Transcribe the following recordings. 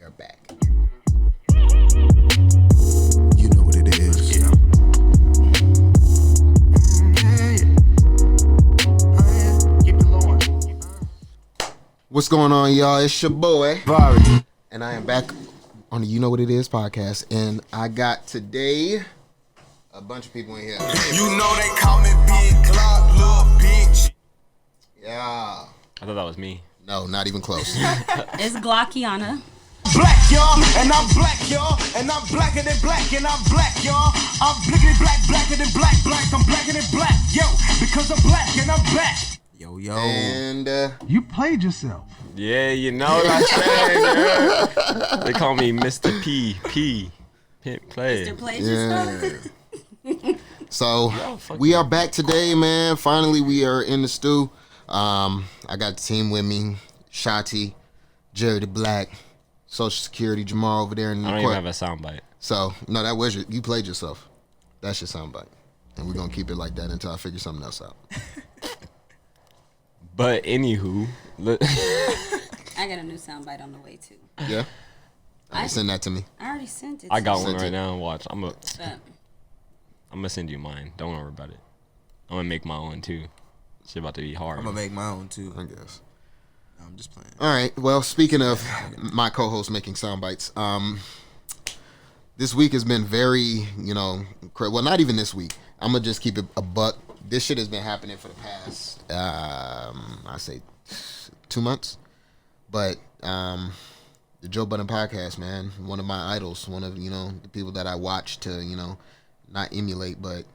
We are back. You know what it is. Yeah. Keep the low one. What's going on, y'all? It's your boy, Vari. and I am back on the You Know What It Is podcast. And I got today a bunch of people in here. You know they call me Big Glock, little bitch. Yeah. I thought that was me. No, not even close. It's Glockiana. Black, y'all, and I'm black, y'all, and I'm blacker than black, and I'm black, y'all. I'm blickety black, blacker than black, I'm blacker than black, yo, because I'm black and I'm back. Yo. And You played yourself. Yeah, you know what I'm saying, girl. They call me Mr. P. Pimp Play. Mr. Play yourself. so fuck we you. are back today, man. Finally, we are in the stew. I got the team with me: Shatii, Jerry the Black, Social Security, Jamal over there in the I don't court. even have a soundbite. So no, that was you played yourself. That's your soundbite, and we're gonna keep it like that until I figure something else out. But anywho, I got a new soundbite on the way too. Yeah, send that to me. I already sent it. I got to one you, right now. Watch, I'm but gonna send you mine. Don't worry about it. I'm gonna make my own too. Shit about to be hard. I'm gonna make my own too. I guess. I'm just playing. All right. Well, speaking of my co-host making sound bites, this week has been very, well, not even this week. I'm gonna just keep it a buck. This shit has been happening for the past, I say, 2 months. But the Joe Budden podcast, man, one of my idols, one of the people that I watch to, not emulate, but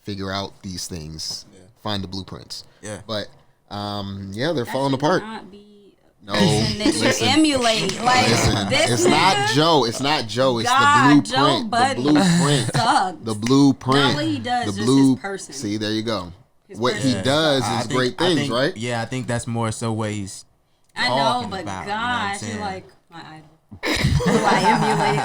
figure out these things, find the blueprints. Yeah. But they're that falling should apart. Not be No, that you emulate. Like this it's nigga, not Joe. It's not Joe. It's God, the Joe blueprint. Budden The blueprint. sucks. The blueprint. Not what he does, The just blue. his person. See, there you go. His What person. he does I is think- great I things, think- right? Yeah, I think that's more so what he's I know, talking but about, you know what I'm gosh, you're saying? like my idol. Who I emulate,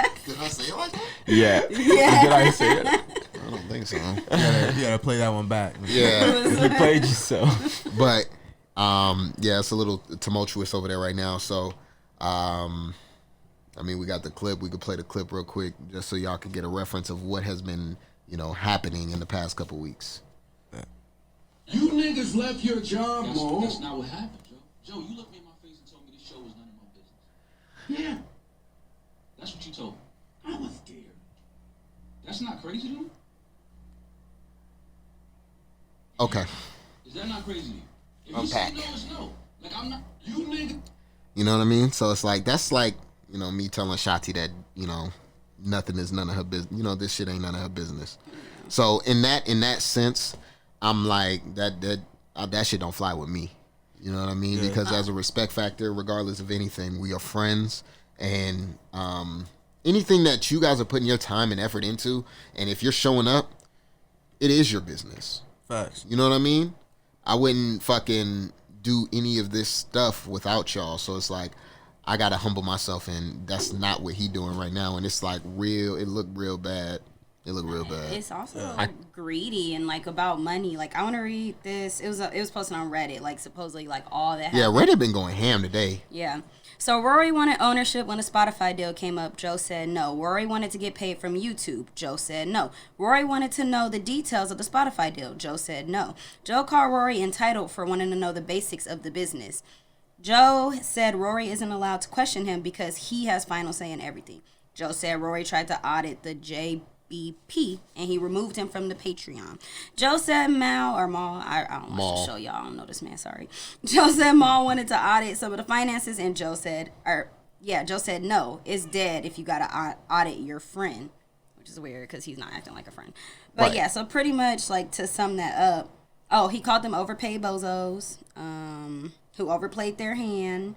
like Did I say it like that? Yeah. Yeah. Did I say it? I don't think so. you gotta play that one back. Yeah, You played yourself. but it's a little tumultuous over there right now. So, we got the clip. We could play the clip real quick just so y'all could get a reference of what has been, happening in the past couple weeks. You niggas left your job, Mo. That's not what happened, Joe. Joe, you looked me in my face and told me this show was none of my business. Yeah. That's what you told me. I was scared. That's not crazy to you? Okay. Is that not crazy to you? If Unpack. you say no, it's no. Like, I'm not, you nigga. You know what I mean? So it's like, that's like, me telling Shatii that, nothing is none of her business. This shit ain't none of her business. So in that sense, I'm like, that shit don't fly with me. You know what I mean? Yeah. Because as a respect factor, regardless of anything, we are friends. And anything that you guys are putting your time and effort into, and if you're showing up, it is your business. Facts. You know what I mean? I wouldn't fucking do any of this stuff without y'all. So it's like, I gotta humble myself, and that's not what he doing right now. And it's like it looked real bad. It looked real bad. it's also greedy and like about money. Like I want to read this. It was posted on Reddit. Like supposedly like all that. Yeah, happened. Reddit been going ham today. Yeah. So Rory wanted ownership when the Spotify deal came up. Joe said no. Rory wanted to get paid from YouTube. Joe said no. Rory wanted to know the details of the Spotify deal. Joe said no. Joe called Rory entitled for wanting to know the basics of the business. Joe said Rory isn't allowed to question him because he has final say in everything. Joe said Rory tried to audit the JBP and he removed him from the Patreon. Joe said Mal, I don't watch the show, y'all. I don't know this man, sorry. Joe said Mal wanted to audit some of the finances, and Joe said no, it's dead if you gotta audit your friend, which is weird because he's not acting like a friend. But Right. yeah, so pretty much like to sum that up, he called them overpaid bozos, who overplayed their hand.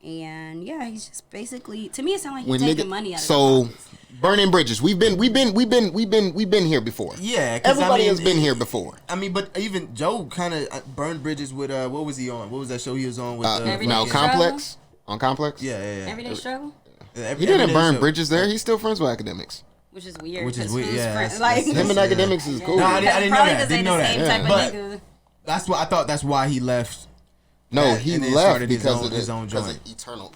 And yeah, he's just basically, to me it sounds like he's taking money out of So pockets. burning bridges. We've been here before. Yeah, 'cause, Everybody has been here before. I mean, but even Joe kind of burned bridges with what was he on? What was that show he was on with? Everyday Now Struggle? Complex on Complex. Yeah. Everyday Struggle, He didn't burn bridges there. He's still friends with academics. which is weird. Which is 'cause weird, who's yeah, friends- that's- Him and academics is cool. No, I didn't know Probably that. 'cause they Didn't the know that. same Yeah. type of But nigga. that's what I thought. That's why he left. No, that, he and then left started because of his own joint.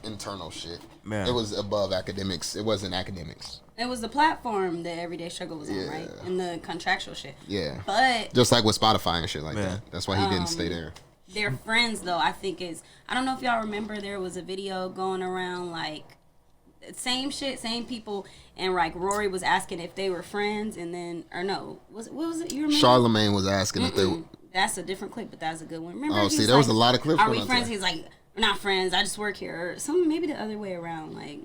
internal shit. Yeah. It was above academics. It wasn't academics. It was the platform that Everyday Struggle was on, Yeah. right? And the contractual shit. Yeah. But Just like with Spotify and shit like Yeah. that. That's why he didn't stay there. their friends, though, I think is... I don't know if y'all remember, there was a video going around, like, same shit, same people, and, like, Rory was asking if they were friends, and then... Or no. What was it? You remember? Charlemagne was asking if they were... That's a different clip, but that's a good one. Remember? Oh, he see, was there was like, a lot of clips Are going we on friends? today. He's like, we're not friends. I just work here. Or something, maybe the other way around. Like,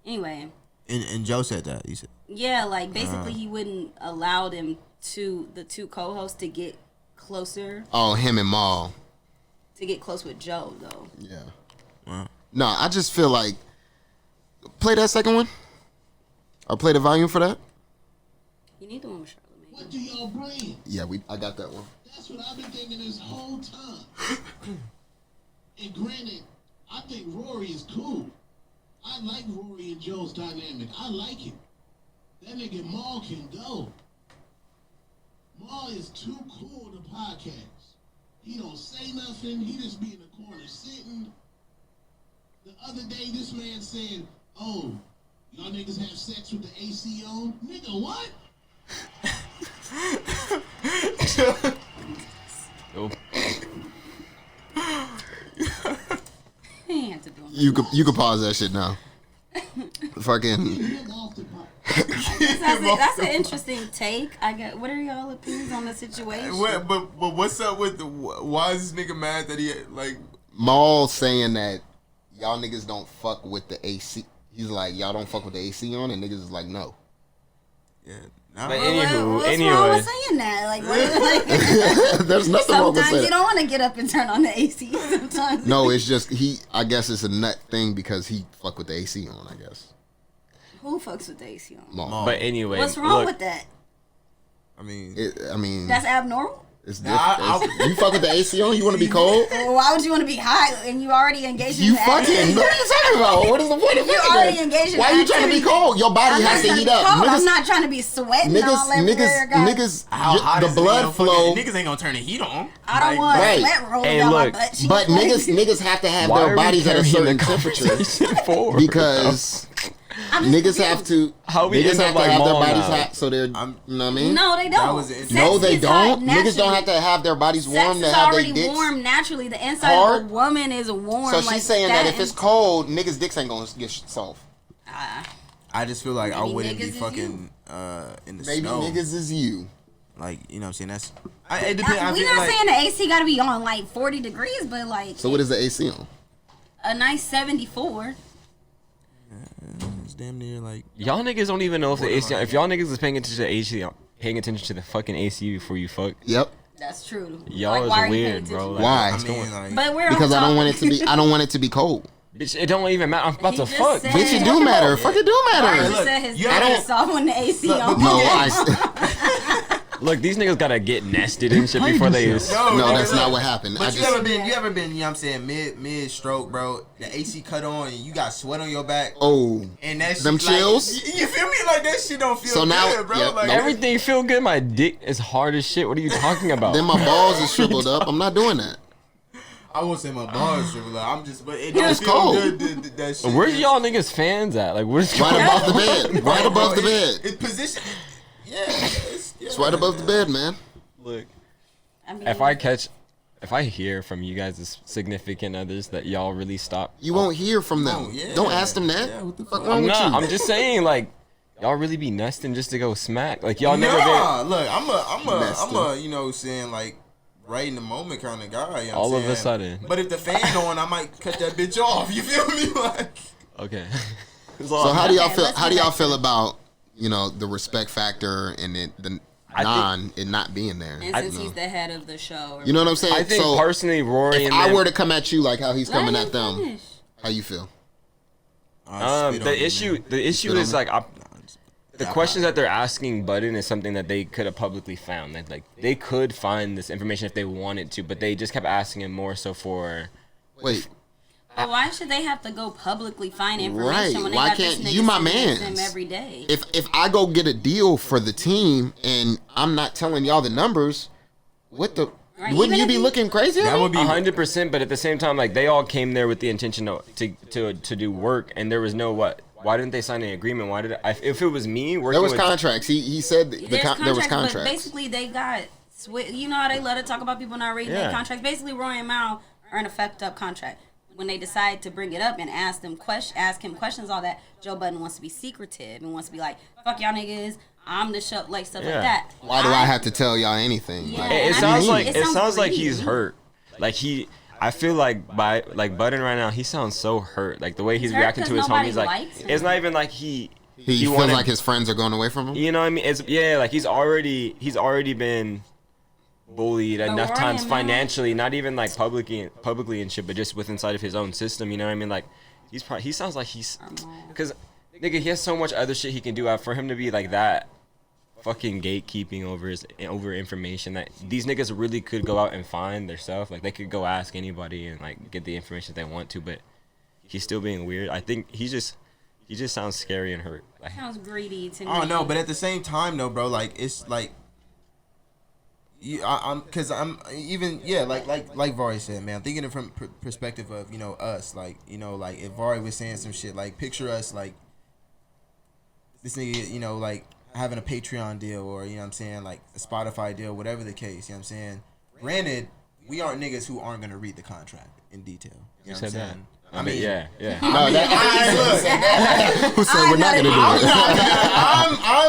anyway. And Joe said that. You said. Yeah, like, basically he wouldn't allow the two co-hosts to get closer, Oh, him and Maul. to get close with Joe, though. Yeah. No, I just feel like... Play that second one. Or play the volume for that. You need the one with Charlamagne. What do y'all bring? Yeah, I got that one. That's what I've been thinking this whole time. And granted, I think Rory is cool. I like Rory and Joe's dynamic. I like it. That nigga Maul can go. Maul is too cool to podcast. He don't say nothing. He just be in the corner sitting. The other day, this man said, "Oh, y'all niggas have sex with the AC on?" Nigga, what? Oh, He ain't have to do it. You could pause that shit now. Fucking... Him off the podcast. That's an interesting take. I got. What are y'all opinions on the situation? But what's up with why is this nigga mad that he like? Maul saying that y'all niggas don't fuck with the AC. He's like, y'all don't fuck with the AC on, and niggas is like, no. Yeah. but Nah, anywho, What's wrong anyway, with saying that? Like, what, There's nothing wrong with sometimes saying. you don't want to get up and turn on the AC. Sometimes. No, it's just I guess it's a nut thing because he fuck with the AC on. I guess. Who fucks with the AC on? Maul. but anyway, What's wrong look, with that? I mean, That's abnormal. it's Nah, different. You fuck with the AC on. You want to be cold. Well, why would you want to be high and you already engaged in You the fucking. activity? What are you talking about? What is the point of You fucking already that? engaged in Why the are you trying to be activity. cold? Your body I'm has not to trying heat be up. cold. I'm Niggas, not trying to be sweating all everywhere, guys. niggas, how hot the is blood damn flow. Niggas ain't gonna turn the heat on. I don't want Right. sweat rolling Hey, down my look, butt cheeks. But niggas have to have why their are we bodies at a carrying certain the temperature conversation forward? because niggas have to. How we niggas end up have to like have their Maul bodies now? hot so they're. You know what I mean? No, they That don't. was an- No, they Sex is hot don't. Niggas don't naturally. have to have their bodies warm Sex to is have their already dicks. warm naturally. The inside hard. of a woman is warm. So she's like saying that if it's and- cold, niggas' dicks ain't gonna get soft. I just feel like I Maybe wouldn't be niggas is fucking in the Maybe snow. niggas is you. Like, you know what I'm saying? That's it depends. I We're feel not like, saying the AC got to be on like 40 degrees, but like So what is the AC on? a nice 74. it's damn near like Y'all niggas don't even know if the AC. If y'all niggas is paying attention to the AC, paying attention to the fucking AC before you fuck. Yep. That's true. Y'all Like, why is are you weird, paying bro. attention? Like, Why? I mean like But we're Because on I don't top- want it to be. I don't want it to be cold. Bitch, it don't even matter. I'm about He to just fuck. said- Bitch, it do matter. Fuck it do He matter. just said his you dick don't- is soft when the AC Look, on. but No, Yeah. Look, these niggas gotta get nested and shit before they. no, nigga, that's look. not what happened. I But you just. ever been, you know what I'm saying, mid stroke, bro, the AC cut on and you got sweat on your back. Oh. And that shit, Them like, chills? you feel me? Like that shit don't feel So now- good, bro. yeah, like no. Everything feel good. My dick is hard as shit. What are you talking about? Then my balls is shriveled up. I'm not doing that. I won't say my balls shrivel up. I'm just, but it Yeah, don't it's feel cold. good. That shit. Where's is- y'all niggas fans at? Like, where's Right above the bed. Right Bro, above the it- bed. It position. Yeah, it's right above the bed, man. Look, I mean, if I hear from you guys' significant others that y'all really stop, You won't hear from them. Oh, yeah. Don't ask them that. Yeah, what the fuck fuck? wrong I'm with not. you? I'm just saying, like, y'all really be nesting just to go smack. Like, y'all never Nah, been. look, I'm Nesting. a, you know, saying like right in the moment kind of guy. You know All what of I'm a saying? sudden. But if the fan on, I might cut that bitch off. You feel me? Like, Okay. So how do y'all feel? let's How do get y'all back feel about the respect factor and the it not being there? and since he's the head of the show, You know what I'm saying? I think so personally, Rory if and I them, were to come at you like how he's Let coming him at them, finish. how you feel? the issue is like the questions that they're asking Budden is something that they could have publicly found. That like they could find this information if they wanted to, but they just kept asking him more so for. Wait, But why should they have to go publicly find Right. information when they Why got this can't nigga you my sitting next to mans? him every day? if I go get a deal for the team and I'm not telling y'all the numbers, what the? Right? Wouldn't you be looking crazy? That would be 100%. But at the same time, like they all came there with the intention to do work, and there was no what. Why didn't they sign an agreement? Why did if it was me working? There was with, contracts. He said there was contracts. But basically, they got. You know how they love to talk about people not reading their contracts. Basically, Roy and Mal are in a fucked up contract. When they decide to bring it up and ask him questions, all that, Joe Budden wants to be secretive and wants to be like, "Fuck y'all niggas, I'm the show," like stuff like that. Why do I have to tell y'all anything? Yeah, Like, it sounds like he's hurt. Like I feel like Budden right now, he sounds so hurt. Like the way he's reacting to his homies, like it's not even like he feels like his friends are going away from him. You know what I mean? It's like he's already been bullied enough times financially, not even like publicly and shit, but just with inside of his own system. You know what I mean? Like he sounds like he's because nigga, he has so much other shit he can do. For him to be like that, fucking gatekeeping over information that these niggas really could go out and find their stuff. Like they could go ask anybody and like get the information they want to, but he's still being weird. I think he just sounds scary and hurt. Like, sounds greedy to me. Oh no, but at the same time though, bro, like it's like. I'm like Vari said, man. I'm thinking it from perspective of us, like like if Vari was saying some shit, like picture us like this nigga, like having a Patreon deal or what I'm saying, like a Spotify deal, whatever the case. You know what I'm saying? Granted, we aren't niggas who aren't gonna read the contract in detail. You know what I'm saying? I mean, yeah. Who said we're not gonna do it?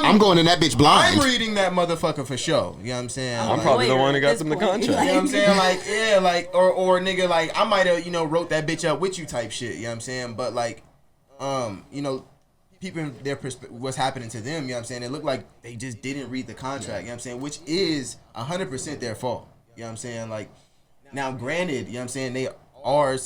I'm going in that bitch blind. I'm reading that motherfucker for sure. You know what I'm saying? I'm probably the one who got them the contract. You know what I'm saying? Like, or nigga, like I might have, wrote that bitch up with you type shit. You know what I'm saying? But like, people in their what's happening to them. You know what I'm saying? It looked like they just didn't read the contract. You know what I'm saying? Which is 100% their fault. You know what I'm saying? Like, now granted, you know what I'm saying, they. I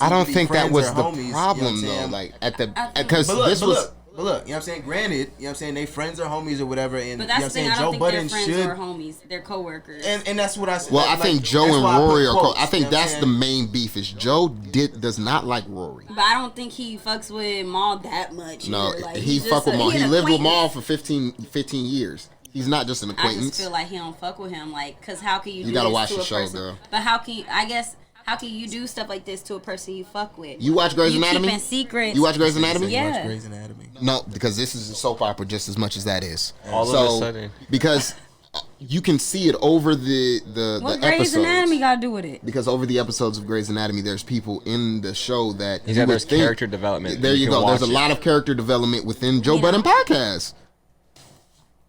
don't think that was the homies, problem though. Like because this was. But look, you know what I'm saying? Granted, you know what I'm saying, they friends or homies or whatever, and but that's you know what I'm saying, I don't Joe think Budden they're friends or homies. They're coworkers. And that's what I said. Well, I think Joe and Rory are I think that's the main beef is Joe does not like Rory. But I don't think he fucks with Maul that much. No, like, he fuck with Maul. He lived with Maul for 15 years. He's not just an acquaintance. I just feel like he don't fuck with him, like, cause how can you do gotta this watch to the a show, person? girl. But how can you do stuff like this to a person you fuck with? You watch Grey's Anatomy? Keeping secrets. You watch Grey's Anatomy? Yeah. Watch Grey's Anatomy. No, because this is a soap opera just as much as that is. All of a sudden. Because you can see it over the what episodes. Grey's Anatomy got to do with it? Because over the episodes of Grey's Anatomy, there's people in the show that there's character development. There you go. There's a lot of character development within Joe Budden podcast.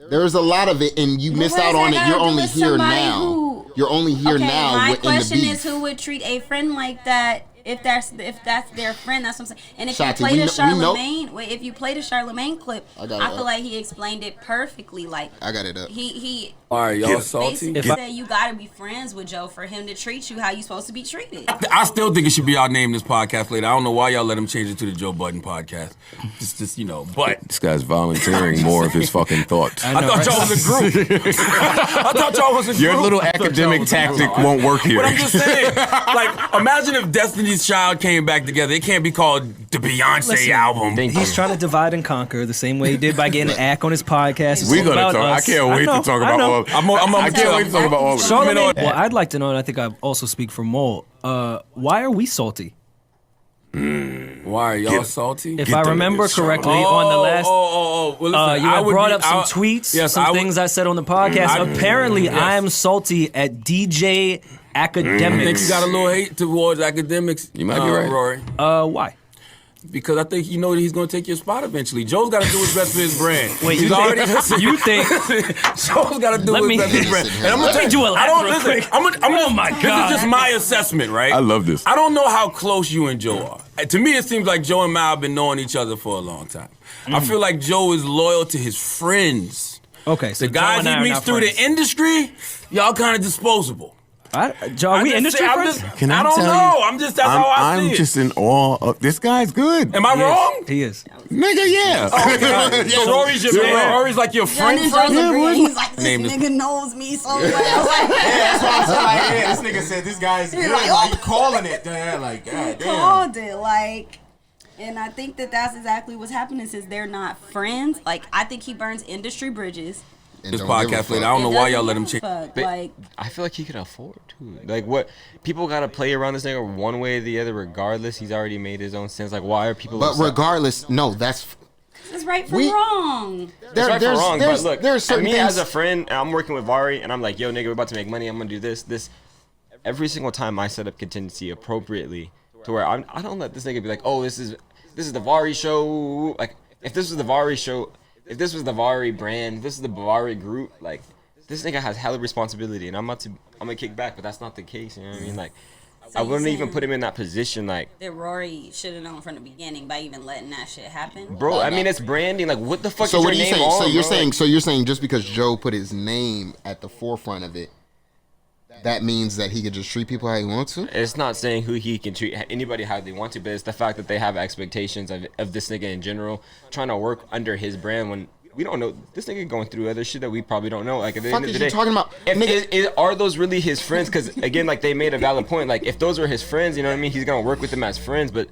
There's a lot of it, and you missed out on it. You're only here now. You're only here now. My in the question beef. is, who would treat a friend like that? If that's their friend, that's what I'm saying. And if Shatii, you play the Charlemagne, if you play the Charlemagne clip, I feel like he explained it perfectly. Like I got it up. He all right, y'all salty. Basically said you gotta be friends with Joe for him to treat you how you supposed to be treated. I still think it should be our name this podcast later. I don't know why y'all let him change it to the Joe Budden podcast. Just but this guy's volunteering more of his fucking thoughts. I thought y'all was a group. I thought y'all was a group. Your little academic tactic won't work here. But I'm just saying, like, imagine if Destiny's Child came back together. It can't be called the Beyonce album. He's trying to divide and conquer the same way he did by getting Ack on his podcast. We're gonna talk. I can't wait to talk about all. I can't wait to talk about all of it. Well, I'd like to know, and I think I also speak for Mole. Why are we salty? Why are y'all salty? If I remember correctly, on the last, well, listen, you had brought up some tweets, some things I said on the podcast. Apparently, I am salty at DJ Academics. I think you got a little hate towards Academics. You might be right, Rory. Why? Because I think you know that he's going to take your spot eventually. Joe's got to do his best for his brand. Wait, you think Joe's got to do his best for his brand? And I'm let me do a lap real quick. Oh my God. This is just my assessment, right? I love this. I don't know how close you and Joe are. To me, it seems like Joe and Mal have been knowing each other for a long time. I feel like Joe is loyal to his friends. Okay, so the guys he meets through the industry, y'all kind of disposable. Joe, are we industry friends? I don't know. That's how I see it. I'm just in awe of this guy's good. Am I wrong? He is. Nigga, yeah. So Rory's your man. Rory's like your friend. He's like, this nigga knows me so well. That's why I'm saying, like, this nigga said this guy's good. Like, he calling it. Like, God damn. Called it, like. And I think that's exactly what's happening since they're not friends. Like, I think he burns industry bridges. and His don't give a podcast fuck. later. I don't know why y'all let him change. Like, I feel like he could afford to. Like, what people gotta play around this nigga one way or the other. Regardless, he's already made his own sense. Like, why are people? But upset? regardless, no, that's. it's right from wrong. It's right for wrong, but look, there's certain me things. as a friend, and I'm working with Vari, and I'm like, yo, nigga, we're about to make money. I'm gonna do this. Every single time I set up contingency appropriately, to where I don't let this nigga be like, oh, this is the Vari show. Like, if this was the Vari show, if this was the Vari brand, if this is the Vari group, like, this nigga has hella responsibility, and I'm gonna kick back, but that's not the case. You know what I mean? Like, So I you wouldn't even saying put him in that position. Like, that Rory should have known from the beginning by even letting that shit happen. bro, I mean, it's branding. Like, what the fuck So is what your are you name saying? on, So bro? you're saying just because Joe put his name at the forefront of it, that means that he could just treat people how he wants to? It's not saying who he can treat anybody how they want to, but it's the fact that they have expectations of this nigga in general, trying to work under his brand when we don't know this nigga going through other shit that we probably don't know. Like, at the Fuck end of is the you day, talking about? are those really his friends? Because again, like, they made a valid point. Like, if those were his friends, you know what I mean? He's gonna work with them as friends, but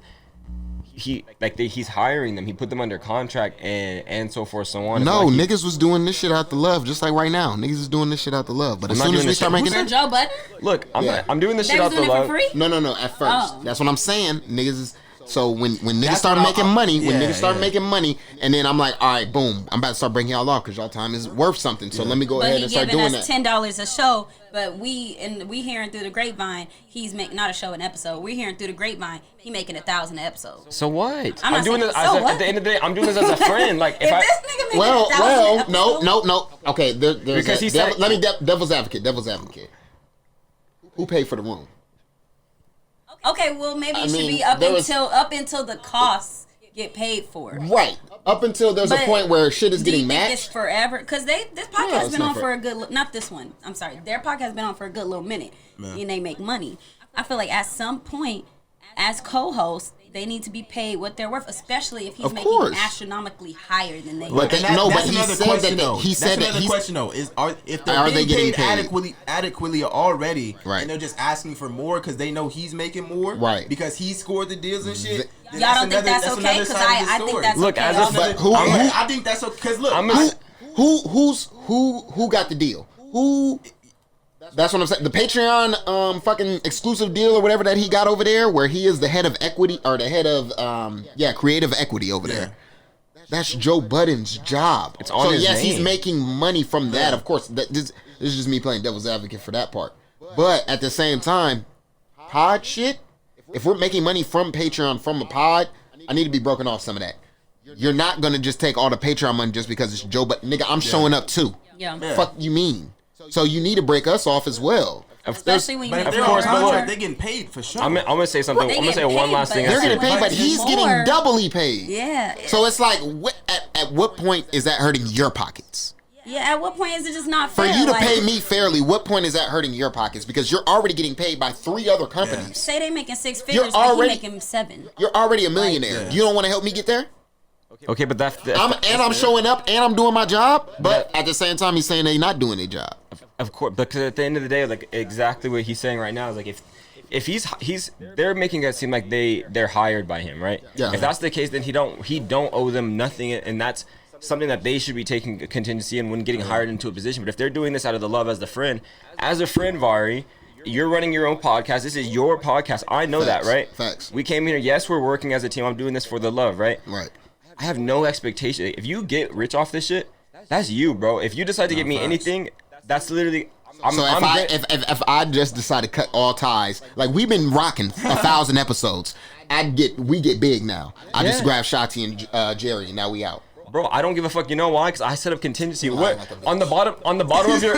he's hiring them. He put them under contract and so forth, so on. No, It's like niggas was doing this shit out the love, just like right now. Niggas is doing this shit out the love. But as I'm not soon as doing we this start shit- making So it, Joe Budden? look, I'm doing this They shit was out the doing it for love. free? no, at first. Oh. That's what I'm saying. Niggas is. So when niggas That's started what making money, when yeah, niggas started yeah. making money, and then I'm like, all right, boom, I'm about to start breaking y'all off because y'all time is worth something. So let me go But ahead he and start giving doing us that. $10 a show, but we hearing through the grapevine, he's making not a show, an episode. We're hearing through the grapevine, he making 1,000 episodes. So what? I'm not doing saying- this so at what? the end of the day. I'm doing this as a friend. Like, If this nigga making 1,000 episodes, no. Okay, there's Because he devil, said- let me devil's advocate. Who paid for the room? okay, well maybe I it should mean, be up there was- until the costs get paid for. Right. Up until there's a But point where shit is Do you getting think it's matched. forever? Because this No, podcast it's been not on for- for a good, not this one. I'm sorry, their podcast has been on for a good little minute, and they make money. I feel like at some point, as co-hosts, they need to be paid what they're worth, especially if he's Of making course. astronomically higher than they. But are. they- And no, that's but he another said question, that though. he said that's that another he's. question though. If they're Are they being getting paid paid? adequately already, Right. and they're just asking for more because they know he's making more, Right. Because he scored the deals and shit. then Y'all don't think that's okay? another Because side of the I think story. that's Look, okay. as a- Also. But who? I think that's okay. Because look, Who got the deal? Who? That's what I'm saying. The Patreon fucking exclusive deal or whatever that he got over there, where he is the head of equity or the head of creative equity over there. That's Joe Budden's job. It's on so his yes, he's name. making money from that. Of course, this is just me playing devil's advocate for that part. But at the same time, pod shit. If we're making money from Patreon from a pod, I need to be broken off some of that. You're not gonna just take all the Patreon money just because it's Joe Budden. Nigga, I'm showing up too. Yeah. Fuck you mean? So you need to break us off as well. Especially when you but make if they're Of course, on but contract, look- they're getting paid for sure. I'm gonna say something. They I'm gonna say getting one paid, last thing. but They're getting paid, But but he's more. getting doubly paid. Yeah. So it's like, at what point is that hurting your pockets? Yeah. At what point is it just not For fair? you to Like, pay me fairly, what point is that hurting your pockets? Because you're already getting paid by 3 other companies. say they making 6 figures, but already- he making 7. You're already a millionaire. You don't want to help me get there? Okay, but I'm showing up and I'm doing my job, but at the same time, he's saying they're not doing their job. of course, because at the end of the day, like, exactly what he's saying right now is like, if they're making it seem like they're hired by him, right? Yeah. If that's the case, then he don't owe them nothing, and that's something that they should be taking a contingency in when getting hired into a position. But if they're doing this out of the love as a friend, Vari, you're running your own podcast. This is your podcast. I know Facts. that, right? Facts. We came here. Yes, we're working as a team. I'm doing this for the love, right? Right. I have no expectation. If you get rich off this shit, that's you, bro. If you decide to give me anything, that's literally. If I just decide to cut all ties, like we've been rocking 1,000 episodes, we get big now. I just grab Shatii and Jerry, and now we out. Bro, I don't give a fuck. You know why? Because I set up contingency. What on the bottom of your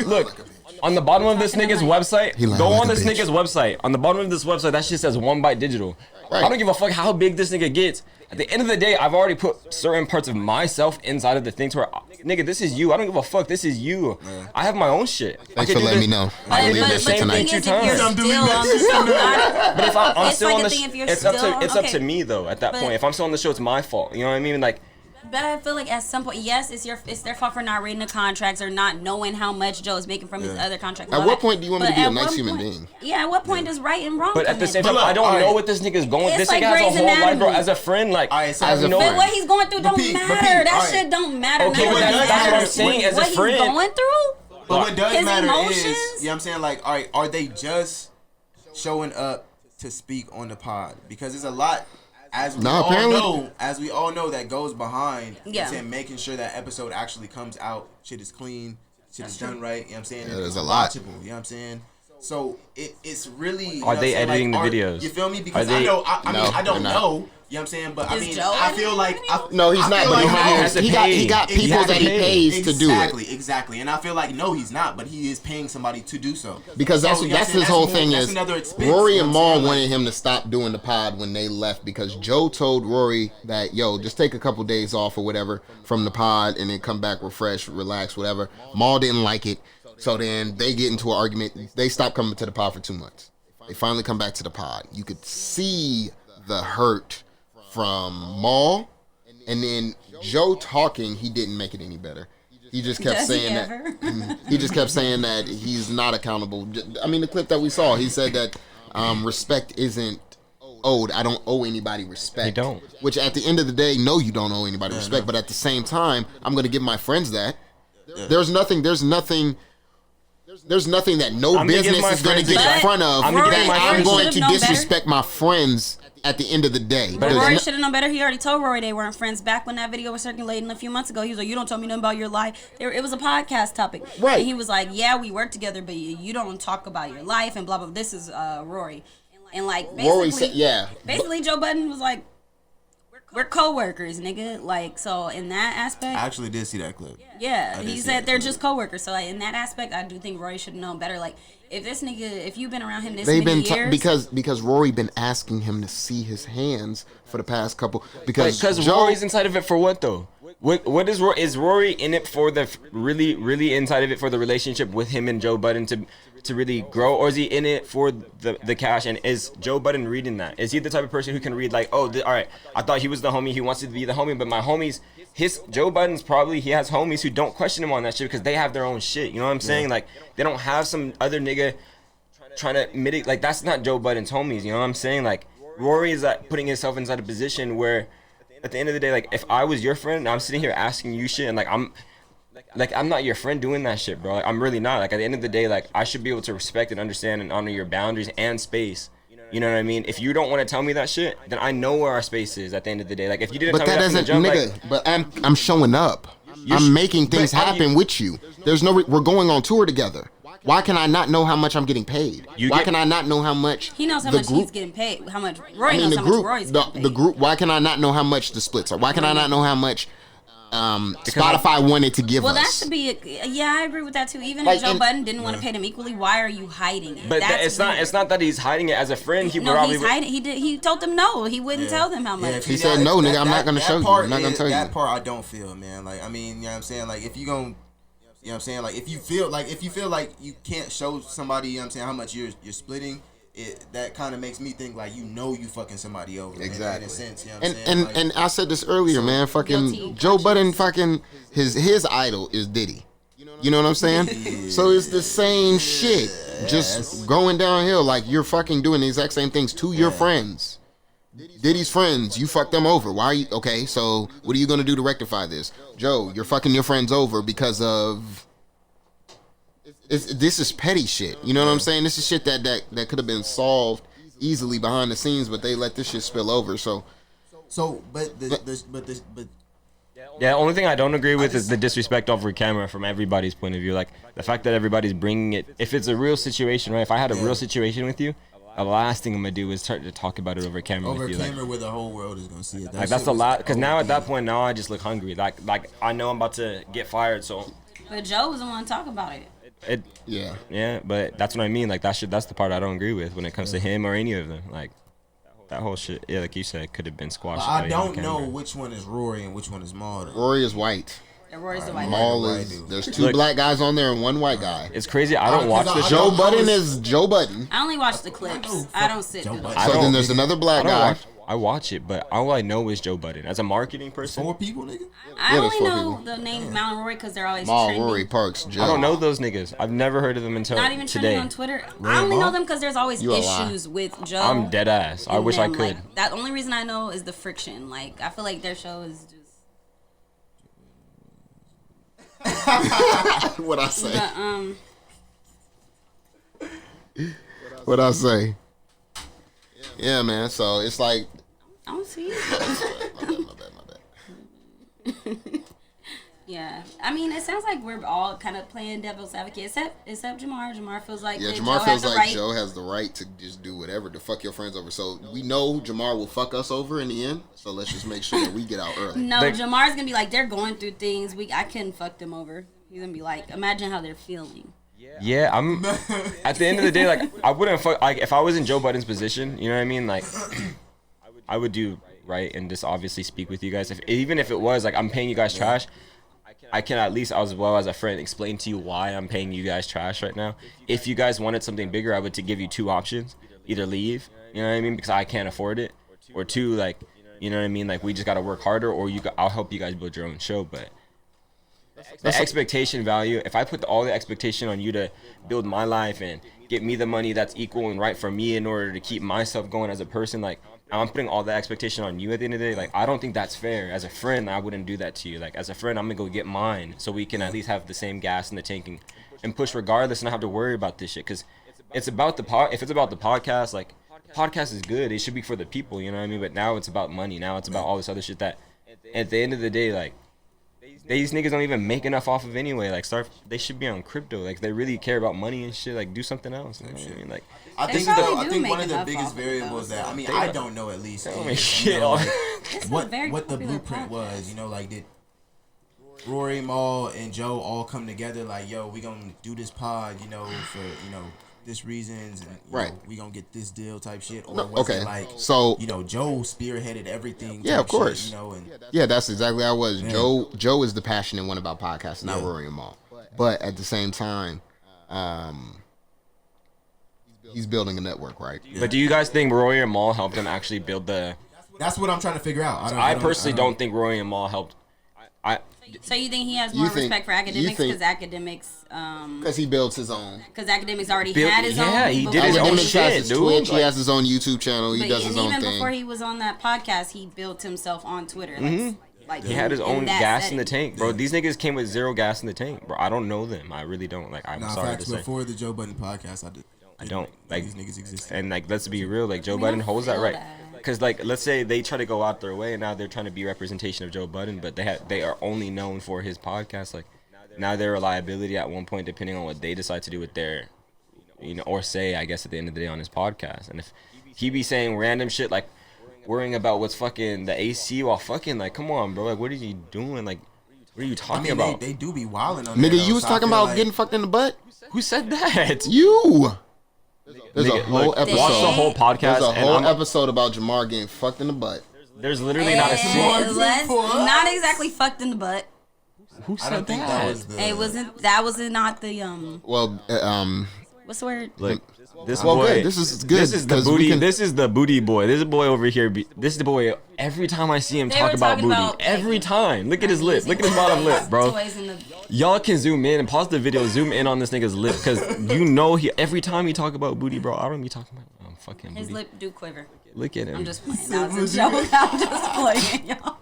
look. On the bottom of this nigga's website, go on this nigga's website. On the bottom of this website, that shit says 1 Byte Digital. Right. I don't give a fuck how big this nigga gets. At the end of the day, I've already put certain parts of myself inside of the things where, nigga, this is you. I don't give a fuck. This is you. I have my own shit. Thanks for letting me know. But I the leave this shit thing tonight. is, if you're still on the show, But if I'm It's still like on a the thing if you're it's up still- to okay. me though. At that But- point, if I'm still on the show, it's my fault. You know what I mean? Like, But I feel like at some point, yes, it's their fault for not reading the contracts or not knowing how much Joe is making from his other contracts. At what point do you want me to be a nice human being? Yeah, at what point does right and wrong But at the same time, I don't know what this nigga's going. It's This like nigga has a Grey's whole life, bro. Anatomy. As a friend, like, Alright, so as a But friend. what he's going through don't matter. That alright. shit don't matter. Okay, but that's what I'm saying. As a what friend, he's going through. But what does His matter emotions? is, you know what I'm saying? Like, all right, are they just showing up to speak on the pod? Because there's a lot, as we all know, that goes behind. You know what I'm saying, making sure that episode actually comes out. Shit is clean. Shit is done right. You know what I'm saying? Yeah, there's a lot. Watchable, you know what I'm saying? So it's really. Are they editing the videos? You feel me? Because I know. I mean, I don't know. You know what I'm saying? But I mean, I feel like no, he's not. But he got people that he pays to do it. Exactly. And I feel like no, he's not. But he is paying somebody to do so. Because that's his whole thing is. Rory and Maul wanted him to stop doing the pod when they left because Joe told Rory that just take a couple days off or whatever from the pod and then come back refreshed, relax, whatever. Maul didn't like it, so then they get into an argument. They stop coming to the pod for 2 months. They finally come back to the pod. You could see the hurt from Maul, and then Joe talking, he didn't make it any better. He just kept saying that. He just kept saying that he's not accountable. I mean, the clip that we saw, he said that respect isn't owed. I don't owe anybody respect. You don't. Which at the end of the day, no, you don't owe anybody respect. But at the same time, I'm going to give my friends that. There's nothing that no business is going to get in front of. I'm going to disrespect my friends at the end of the day. But Rory should have known better. He already told Rory they weren't friends back when that video was circulating a few months ago. He was like, you don't tell me nothing about your life. It was a podcast topic. Right. And he was like, yeah, we work together, but you don't talk about your life and blah, blah. This is Rory. And like, basically, Rory said, basically Joe Budden was like, we're co-workers, nigga. Like, so in that aspect, I actually did see that clip. Yeah, he said they're just co-workers. So like, in that aspect, I do think Rory should have known better. Like, if this nigga, if you've been around him this many years, because Rory been asking him to see his hands for the past couple. Because Rory's inside of it for what though? What is Rory? Is Rory in it for the really inside of it for the relationship with him and Joe Budden to really grow, or is he in it for the cash? And is Joe Budden reading that? Is he the type of person who can read like, all right, I thought he was the homie, he wants to be the homie, but my homies, Joe Budden's probably, he has homies who don't question him on that shit because they have their own shit. You know what I'm saying? Like, they don't have some other nigga trying to mitigate. Like, that's not Joe Budden's homies. You know what I'm saying? Like, Rory is like putting himself inside a position where, at the end of the day, like, if I was your friend and I'm sitting here asking you shit and I'm not your friend doing that shit, bro. Like, I'm really not. Like, at the end of the day, like, I should be able to respect and understand and honor your boundaries and space. You know what I mean? If you don't want to tell me that shit, then I know where our space is at the end of the day. Like, if you didn't tell me that from the jump, nigga, but I'm showing up. I'm making things happen with you. There's no we're going on tour together. Why can I not know how much I'm getting paid? Why can I not know how much he knows how much he's getting paid? How much Rory knows how much Rory's getting paid. The group. Why can I not know how much the splits are? Why can I not know how much Spotify wanted to give us? Well, that should be. I agree with that too. Even if Joe Budden didn't want to pay them equally, why are you hiding it? But it's not that he's hiding it as a friend. He's hiding. He told them no. He wouldn't tell them how much. He said no, nigga. I'm not gonna show you. I'm not gonna tell you. That part I don't feel, man. Like, I mean, you know what I'm saying? Like, if you gon', you know what I'm saying? Like, if you feel like you can't show somebody, you know what I'm saying, how much you're splitting, that kind of makes me think like, you fucking somebody over. Exactly. In a sense, you know what I'm saying? And I said this earlier, man. Fucking Joe Budden, fucking his idol is Diddy. You know what I'm saying? Yeah. So it's the same shit, just going downhill. Like, you're fucking doing the exact same things to your friends. Diddy's friends, you fucked them over. Why are you okay? So what are you gonna do to rectify this? Joe, you're fucking your friends over because of this is petty shit. You know what I'm saying? This is shit that could have been solved easily behind the scenes, but they let this shit spill over. The only thing I don't agree with is the disrespect over camera from everybody's point of view. Like, the fact that everybody's bringing it. If it's a real situation, right? If I had a real situation with you, the last thing I'm gonna do is start to talk about it over camera with you. Over camera, where the whole world is gonna see it. That's the last. Because now at that point, now I just look hungry. Like I know I'm about to get fired. So. But Joe was the one to talk about it. Yeah. But that's what I mean. Like, that's the part I don't agree with when it comes to him or any of them. Like, that whole shit. Yeah, like you said, could have been squashed. I don't know which one is Rory and which one is Maul. Rory is white. And Rory's the white. Maul is. There's two black guys on there and one white guy. It's crazy. I don't watch the show. Joe Budden is Joe Budden. I only watch the clips. I don't sit through them. So then there's another black guy. I watch it, but all I know is Joe Budden. As a marketing person, 4 people, nigga. I only know the name Mal and Rory because they're always trending. Rory, Parks, Joe. I don't know those niggas. I've never heard of them until Not even today. trending on Twitter. I only know them because there's always You a issues with Joe. I'm dead ass. I wish I could. Like, that only reason I know is the friction. Like, I feel like their show is just. What I say? But, What I say? Yeah, man. So it's like. I don't see it. My bad. Yeah, I mean, it sounds like we're all kind of playing devil's advocate, except Jamar. Jamar feels like Jamar feels like Joe has the right to just do whatever to fuck your friends over. So we know Jamar will fuck us over in the end. So let's just make sure that we get out early. No, Jamar's gonna be like, they're going through things. I couldn't fuck them over. He's gonna be like, imagine how they're feeling. Yeah, I'm. At the end of the day, like, I wouldn't fuck. Like, if I was in Joe Budden's position, you know what I mean? Like, I would do right and just obviously speak with you guys. Even if it was like I'm paying you guys trash, I can at least, as well as a friend, explain to you why I'm paying you guys trash right now. If you guys wanted something bigger, I would to give you 2 options: either leave, you know what I mean, because I can't afford it, or 2, like, you know what I mean, like, we just gotta work harder, or I'll help you guys build your own show. But the expectation value, if I put all the expectation on you to build my life and get me the money that's equal and right for me in order to keep myself going as a person, like, I'm putting all the expectation on you at the end of the day. Like, I don't think that's fair. As a friend, I wouldn't do that to you. Like, as a friend, I'm gonna go get mine so we can at least have the same gas in the tank and push regardless and not have to worry about this shit. Because it's about if it's about the podcast, like, podcast is good. It should be for the people, you know what I mean? But now it's about money. Now it's about all this other shit that at the end of the day, like, these niggas don't even make enough off of anyway. Like, they should be on crypto. Like, they really care about money and shit. Like, do something else. You know what I mean? Like, I think one of the biggest variables that I don't know at least is, you know, like, what the blueprint was. You know, like, did Rory, Mal, and Joe all come together like, yo, we gonna do this pod, you know, for, you know, this reasons, and right, know, we gonna get this deal type shit, or no, was okay. it like, so, you know, Joe spearheaded everything? Yeah, of course. Shit, you know, and that's exactly how it was. Yeah. Joe is the passionate one about podcasts, not Rory and Mal. But at the same time, he's building a network, right? Yeah. But do you guys think Rory and Mal helped him actually build the? That's what I'm trying to figure out. I personally don't think Rory and Mal helped. So you think he has more respect for academics because academics? Because he builds his own. Because academics already had his own. Yeah, he did his own shit, dude. Twitch, he has his own YouTube channel. He does his own thing. Even before he was on that podcast, he built himself on Twitter. Like, he had his own gas in the tank, bro. These niggas came with 0 gas in the tank, bro. I don't know them. I really don't. Like, I'm sorry to say. Before the Joe Budden podcast, I don't like these niggas exist. And like, let's be real. Like, Joe Budden holds that right. Because, like, let's say they try to go out their way and now they're trying to be representation of Joe Budden, but they are only known for his podcast. Like, now they're a liability at one point, depending on what they decide to do with their, you know, or say, I guess, at the end of the day on his podcast. And if he be saying random shit, like worrying about what's fucking the AC while fucking, like, come on, bro. Like, what are you doing? Like, what are you talking about? They do be wilding on Nigga, you was talking about getting fucked in the butt? Who said that? You. There's a whole episode. Watch the whole podcast. There's a whole episode about Jamar getting fucked in the butt. There's literally not a single. Not exactly fucked in the butt. Who said that? It wasn't. That was not the Well, what's the word? Look, this boy. Good. This is good. This is the booty. This is the booty boy. This boy over here. This is the boy. Every time I see him talk about booty, every time. Look at his lip. Look at his bottom lip, bro. Y'all can zoom in and pause the video. Zoom in on this nigga's lip, because you know every time he talk about booty, bro. I don't be talking about fucking booty. His lip do quiver. Look at him. I'm just playing. That was a joke. I'm just playing, y'all.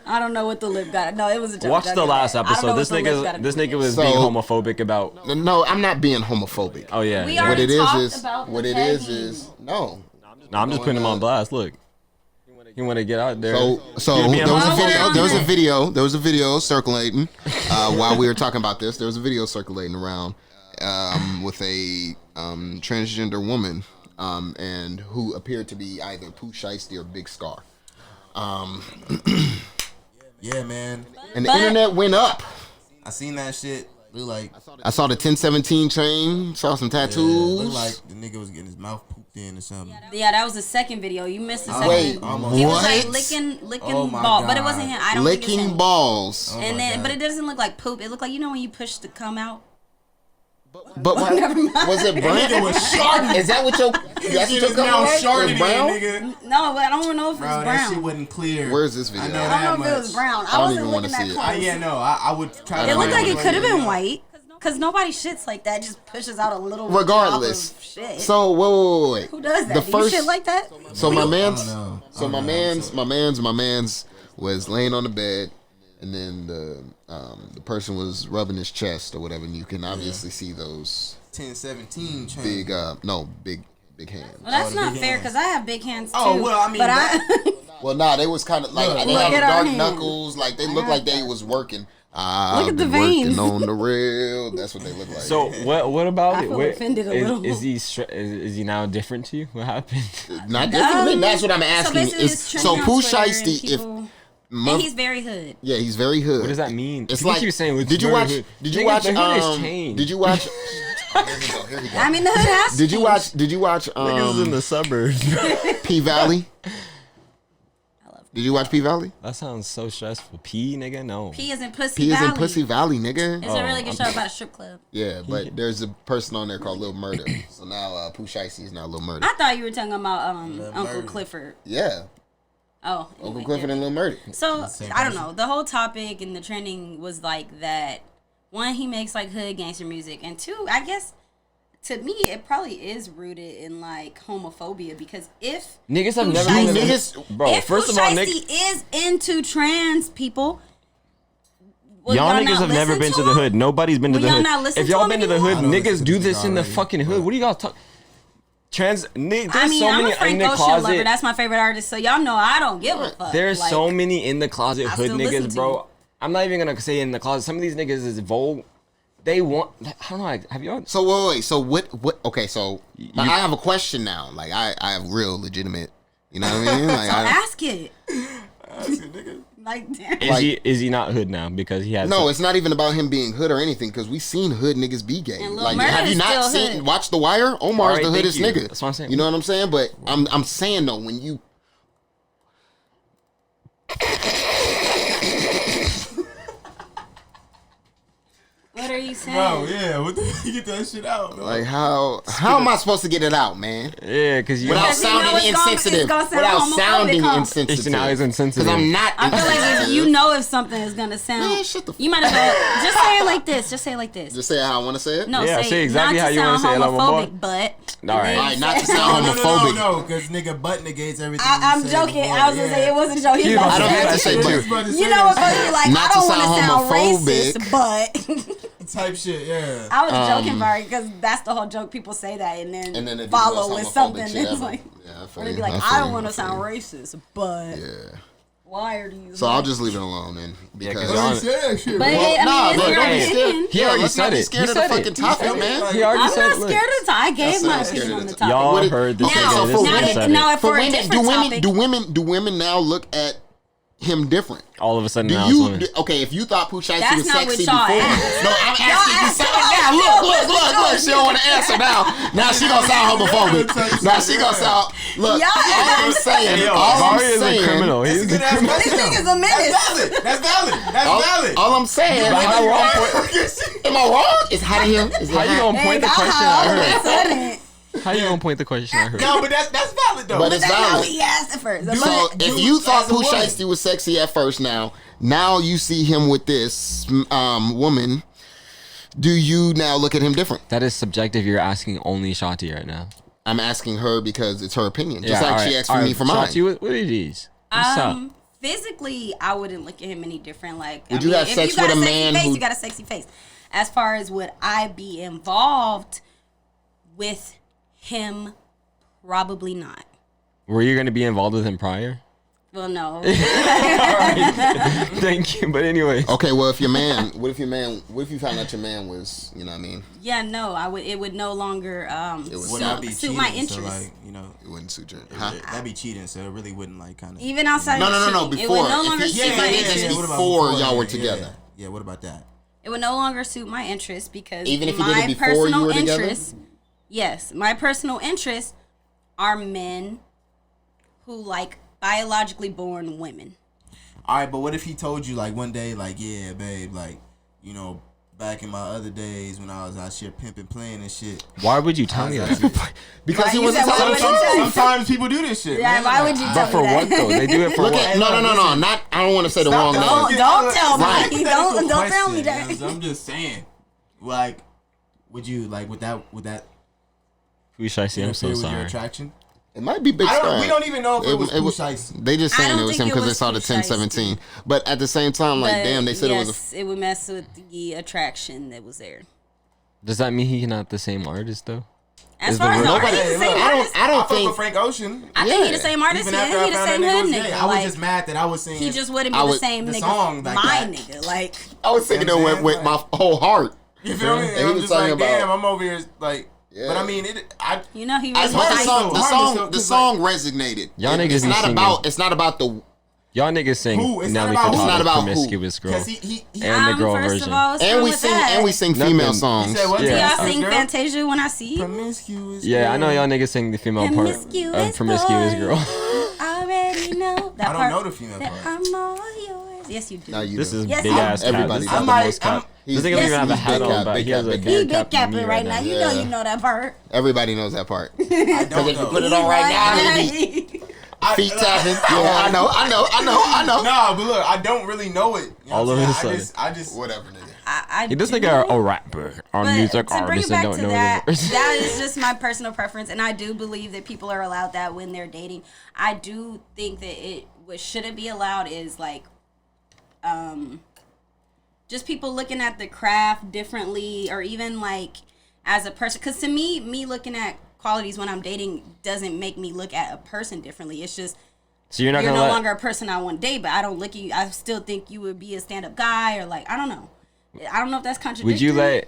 I don't know what the lip got. No, it was a joke. Watch the last episode. This nigga was being homophobic about. No, I'm not being homophobic. Oh yeah. We already talked about what it is no. No, I'm just putting him on blast. Look. You want to get out there? So there was a video circulating while we were talking about this. There was a video circulating around with a transgender woman and who appeared to be either Pooh Shiesty or Big Scar. Yeah, man. And the internet went up. I seen that shit. Look like I saw the 1017 chain. Saw some tattoos. Yeah, looked like the nigga was getting his mouth pooped in or something. Yeah, that was the second video. You missed the second. Wait, he was like licking balls, but it wasn't him. I don't think it's him. Licking balls. And then, but it doesn't look like poop. It looked like, you know when you push the cum out. But what, was it brown? Nigga was Shatii. Is that what your? That's what your now color Shatii, was brown? nigga. No, but I don't know if Bro, it's that brown. shit wasn't clear. Where's this video? I know I that don't know if it much. was brown. I I don't wasn't even wanna looking that see it. close. Yeah, no, I would try. It looked like it to could have been white. Because nobody shits like that. Just pushes out a little Regardless. drop of shit. So wait. Who does that? The Do first, you shit like that? so my man's, know. so my man's was laying on the bed, and then the person was rubbing his chest or whatever, and you can obviously see those 10-17 chain. big big hands. Well, that's the not big fair hands. because I have big hands too. Oh, well, I mean, but that- Well, nah, they was kind of like they Look had at our dark hands. knuckles, like they looked like they was working. I've at the been working veins. on the rail. That's what they look like. So what about I it? feel Where- offended a little. Is he now different to you? What happened? not different. to me. That's what I'm So asking. basically, Is it's so trending Pooh on Twitter and Shiesty if people- month, and he's very hood. yeah, he's very hood. What does that mean? It's People like keep saying, did you watch? Did you watch? The hood has changed. Did you watch? Here we go. I mean, the hood has. Did you watch? Did you watch? Niggas in the suburbs. P Valley. Did you watch P Valley? That sounds so stressful. P, nigga, no. P is in Pussy P is Valley. in Pussy Valley, nigga. It's a really good show about a strip club. Yeah, but there's a person on there called Lil Murder. So now Pooh Shiesty is now Lil Murder. I thought you were talking about Uncle Murder. Clifford. Yeah, Oh, Uncle anyway, Clifford yeah. and Lil Murder. So Same I don't person. know. The whole topic and the trending was like that. One, he makes like hood gangster music, and two, I guess to me it probably is rooted in like homophobia because if Niggas have Pooh never Shiesty- been niggas- Bro, if first Pooh of all, Shiesty is into trans people, will y'all not niggas have never listen been to him? the hood. Nobody's been to Will the y'all hood. not listen If to y'all him been to the hood, anymore? I don't niggas listen do to this in the already, fucking hood. What do y'all talk? There's I mean, so I'm many a Frank in the Ocean lover. closet. That's my favorite artist. So y'all know I don't give a fuck. There's Like, so many in the closet I hood still listen niggas, to bro. you. I'm not even gonna say in the closet. Some of these niggas is vogue. They want. I don't know. Have y'all? So wait. So what? Okay. So I have a question now. Like I have real legitimate. You know what I mean? Like So I, ask it. Ask it, nigga. Like, damn. Is he not hood now because he has? no, it's not even about him being hood or anything because we seen hood niggas be gay. And Lil Like, Murder have you is not still seen? hood. Watch The Wire. Omar's Alright, the thank hoodest you. nigga. That's what I'm saying. You know what I'm saying? But I'm saying though, when you What are you saying? Bro, yeah, what the you get that shit out, bro. like how am I supposed to get it out, man? Yeah, because you. Without Because you know sounding it's gonna- insensitive. it's gonna sound Without homophobic, sounding huh? insensitive. Now he's insensitive. Because I'm not. I feel like if insensitive. you know if something is gonna sound, Man, shut the you might as well just say it like this. Just say it like this. Just say how I want to say it. No, Yeah, say, say exactly not how to you wanna sound say it, like my boy. homophobic, but. All right. All right, not to sound homophobic. No, because nigga butt negates everything. I'm joking. I was gonna say it wasn't a joke. He was I about don't to have to say say it. but. You know what? But like, Not I to don't want to sound sound homophobic. racist, but. type shit, yeah. I was joking, Barry, because that's the whole joke. People say that and then, And then they do follow the with most something. homophobic shit It's ever. like, Yeah, I feel or they you. be like, I I feel don't you. want I to feel sound you. racist, but Yeah. why are you? So I'll just leave it alone then. Because Y'all- Don't say that shit, But bro. I mean, nah, it's look, your don't be opinion. scared. He already let's not said be it. scared He of the said fucking it. topic, man. He already I'm said. not look. scared of the topic. I gave not my scared opinion of on the the topic. Y'all What it- heard this okay, nigga. so This for nigga women- said it. No, for a women, different topic. do women now look at him different? All of a sudden Do now you? it's women. Okay, if you thought Pooh Shiesty That's was not sexy what y'all before, asked. no, I'm asking you asked something about- now. Look. She don't want to answer now. Now she gonna sound homophobic. Now she gonna sound. Look, Y'all all I'm asked. saying, Yo, all I'm Vari is a saying, criminal. He's a Good ass criminal. question, This nigga's though. a menace. That's valid. all I'm saying, But how you gonna am I wrong? It's hot in here. Is it How you hot? gonna point the Hey, question I I said it. heard? How you gonna point the question I heard? No, but that's valid though. But it's That's how valid. he asked it first. So But- if you thought as a Pooh woman. Shiesty was sexy at first, now you see him with this woman. Do you now look at him different? That is subjective. You're asking only Shatii right now. I'm asking her because it's her opinion, just Yeah, like all she right, asked for all me right. for mine. Shatii, what are these? What's up? Physically, I wouldn't look at him any different. Like, Would you have if sex you got with a sexy man face, who- you got a sexy face. As far as would I be involved with him, probably not. Were you gonna be involved with him prior? Well, no. Thank you. But anyway, Okay, well, if you found out your man was, you know what I mean, Yeah, no. I would. It would no longer Would not be suit cheating, my so interests. like, it wouldn't suit your. Huh? that'd be cheating, so it really wouldn't like kind of. Even outside No, of no. cheating, Before, it would no longer if he, suit if my he did this interests. What about before y'all were Yeah, together, Yeah, what about that? It would no longer suit my interests because Even if you my did it before you personal were together? interests. Yes, my personal interests are men who like biologically born women. All right, but what if he told you like one day, like, yeah, babe, like, back in my other days when I was out here pimping, playing and shit. Why would you tell me that? Because it was sometimes people do this shit. Yeah, man. why would you tell But for me that? what though? They do it for Look what? at no. Not I don't want to say the wrong name. Don't tell me. Right. Don't tell me that. Question. I'm just saying. Like, would you like would that Who should I see? I'm so interfere with your sorry. attraction? It might be Big Sky. We don't even know if it was Pooh Shiesty. They just I saying don't it was think him it because they was saw the Pooh 1017. But at the same time, like, But damn, they said yes, it was it would mess with the attraction that was there. Does that mean he's not the same artist though? As Is far the as the real- artist, he's the same artist. I don't fuck with think. Frank Ocean. I think he the same artist. Even after Yeah, I he the found same that nigga hood was nigga. gay, I was Like, just mad that I was singing. he just wouldn't be I the would- same the nigga. song like My that. nigga, like I was singing it with my whole heart. You feel me? And And he I'm was just talking like, damn, about. I'm over here like. Yeah. But I mean, you know, he I really heard the Harmless song. though, The harmless song. though, The 'cause, song resonated. Y'all niggas It's be not singing. about. It's not about the. Y'all niggas sing Who? It's Nelly not about who. It's not Furtado, about who. Promiscuous Girl. Because he And the girl first version. of all, what's And wrong we with sing. that? And we sing Nothing. female You songs. said what? Do Yeah. y'all sing Girl? Fantasia when I see you? Promiscuous. Yeah, I know girl. y'all niggas sing the female part Promiscuous of Promiscuous boy. Girl. I already know that I don't part. know the female that part. I'm all yours. Yes, you do. No, you This do. is Yes, big ass cap. everybody This is does. the most cap. He's- This nigga don't even have a he's hat big on, cap, but big he has cap, a big He big big cap capping right now. You know you know that part. Everybody knows that part. I Because don't if you know. put it on right now, they be feet tapping. Yeah, I know. Nah, but look, I don't really know it. You know All what I'm of a saying? sudden. I just Whatever, nigga. I This do. nigga a rapper or But music to bring artist it and back don't to know that, the words. that is just my personal preference, and I do believe that people are allowed that when they're dating. I do think that what shouldn't be allowed is like, just people looking at the craft differently, or even like as a person. Because to me looking at qualities when I'm dating doesn't make me look at a person differently. It's just So you're not you're gonna no let, longer a person I want to date, but I don't look at you. I still think you would be a stand-up guy, or like I don't know. I don't know if that's contradictory.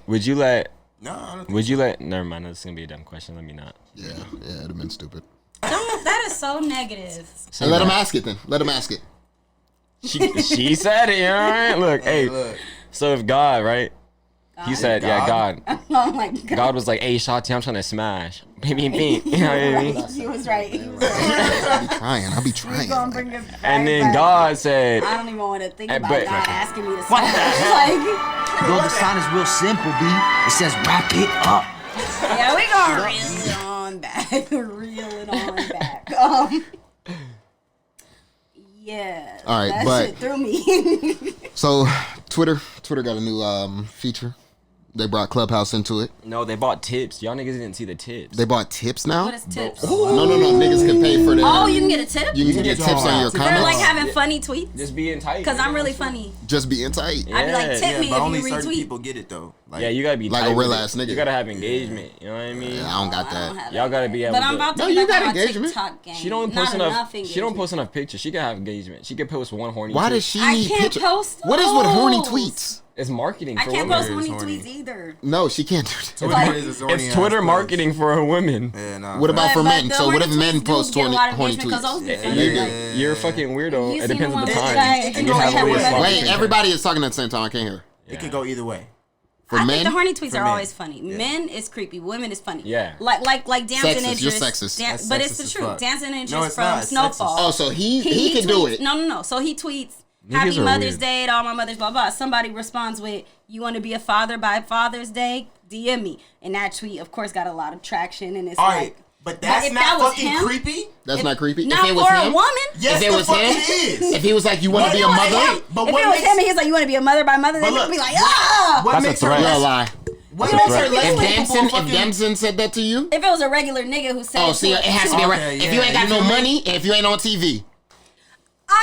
Would you let no. I don't Would you let? Never mind. That's gonna be a dumb question. Let me not. Yeah, it'd have been stupid. That is so negative. And let him ask it then. Let him ask it. She said it. All right. Look, hey. look. So if God, right? He said, yeah, God. Oh my god. God was like, hey, Shatii, I'm trying to smash. Baby pink. You know what I mean? He was right. He was right. I'll be trying. Gonna bring it back, And then back. God said, I don't even want to think Hey, about but- God asking me to What the smash. Bro, the sign is real simple, B. It says wrap it up. Like, yeah, we gonna reel it on back. Reel it on back. Yeah. All right, that but- shit threw me. So, Twitter got a new feature. They brought Clubhouse into it. no, they bought tips. Y'all niggas didn't see the tips. They bought tips now. What is tips? No, niggas can pay for their. Oh, you can get a tip? You can get tips on your For comments. like having funny tweets? Just being tight. Because I'm really funny. Just being tight. I'd be like, Yeah, tip me But if only you certain retweet. people get it though. Like, Yeah, you gotta be Like a tight real with ass it. nigga. You gotta have engagement. You know what I mean? Yeah, I don't got I don't that. have Y'all gotta be able But I'm to. about to No, be you back got on my engagement. TikTok game. She don't Not post enough enough. She don't engagement. post enough pictures. She can have engagement. She can post one horny. Why tweet. does she I need can't pictures? post What is with horny those. tweets? It's marketing I for can't women. post horny horny. tweets either. No, she can't do that. Twitter is a horny It's ass Twitter place. marketing for women. Yeah, nah. What about for But men? the So what if horny men tweets do post get a horny, lot of horny engagement 'cause those tweets? be funny. You do. Like, You're a fucking weirdo. You It seen depends the on the ones time. that- And you you know, have have always women- swap Wait, pictures. everybody is talking at the same time. I can't hear. It can go either way. For I men, think the horny tweets For are men. always funny. Men is creepy. Women is funny. Yeah. Like dancing Sexist. You're interest. sexist. That's But sexist it's the as truth. fuck. Dancing No, interest it's from not. It's Snowfall. oh, so he can do tweets- it. No. So he tweets, Niggas "Happy are Mother's weird. Day to all my mothers." Blah blah. Somebody responds with, "You want to be a father by Father's Day? DM me." And that tweet, of course, got a lot of traction. And it's All like, right, but that's if not that was fucking him- creepy. That's not creepy. not if it was for him, a woman. Yes, if it the was fuck him, it is. if he was like, you want to But be a no, mother, hey, but If what it was makes, him and he's like, "You want to be a mother by mother," But then look, be like, "Ah." what That's a makes her threat. you're a less, lie. what That's makes her a less threat. If capable Damson, of fucking? if Damson said that to you, If it was a regular nigga who said, oh, see, it has to be right. Okay, If you yeah, ain't got you no feel me? money, if you ain't on TV,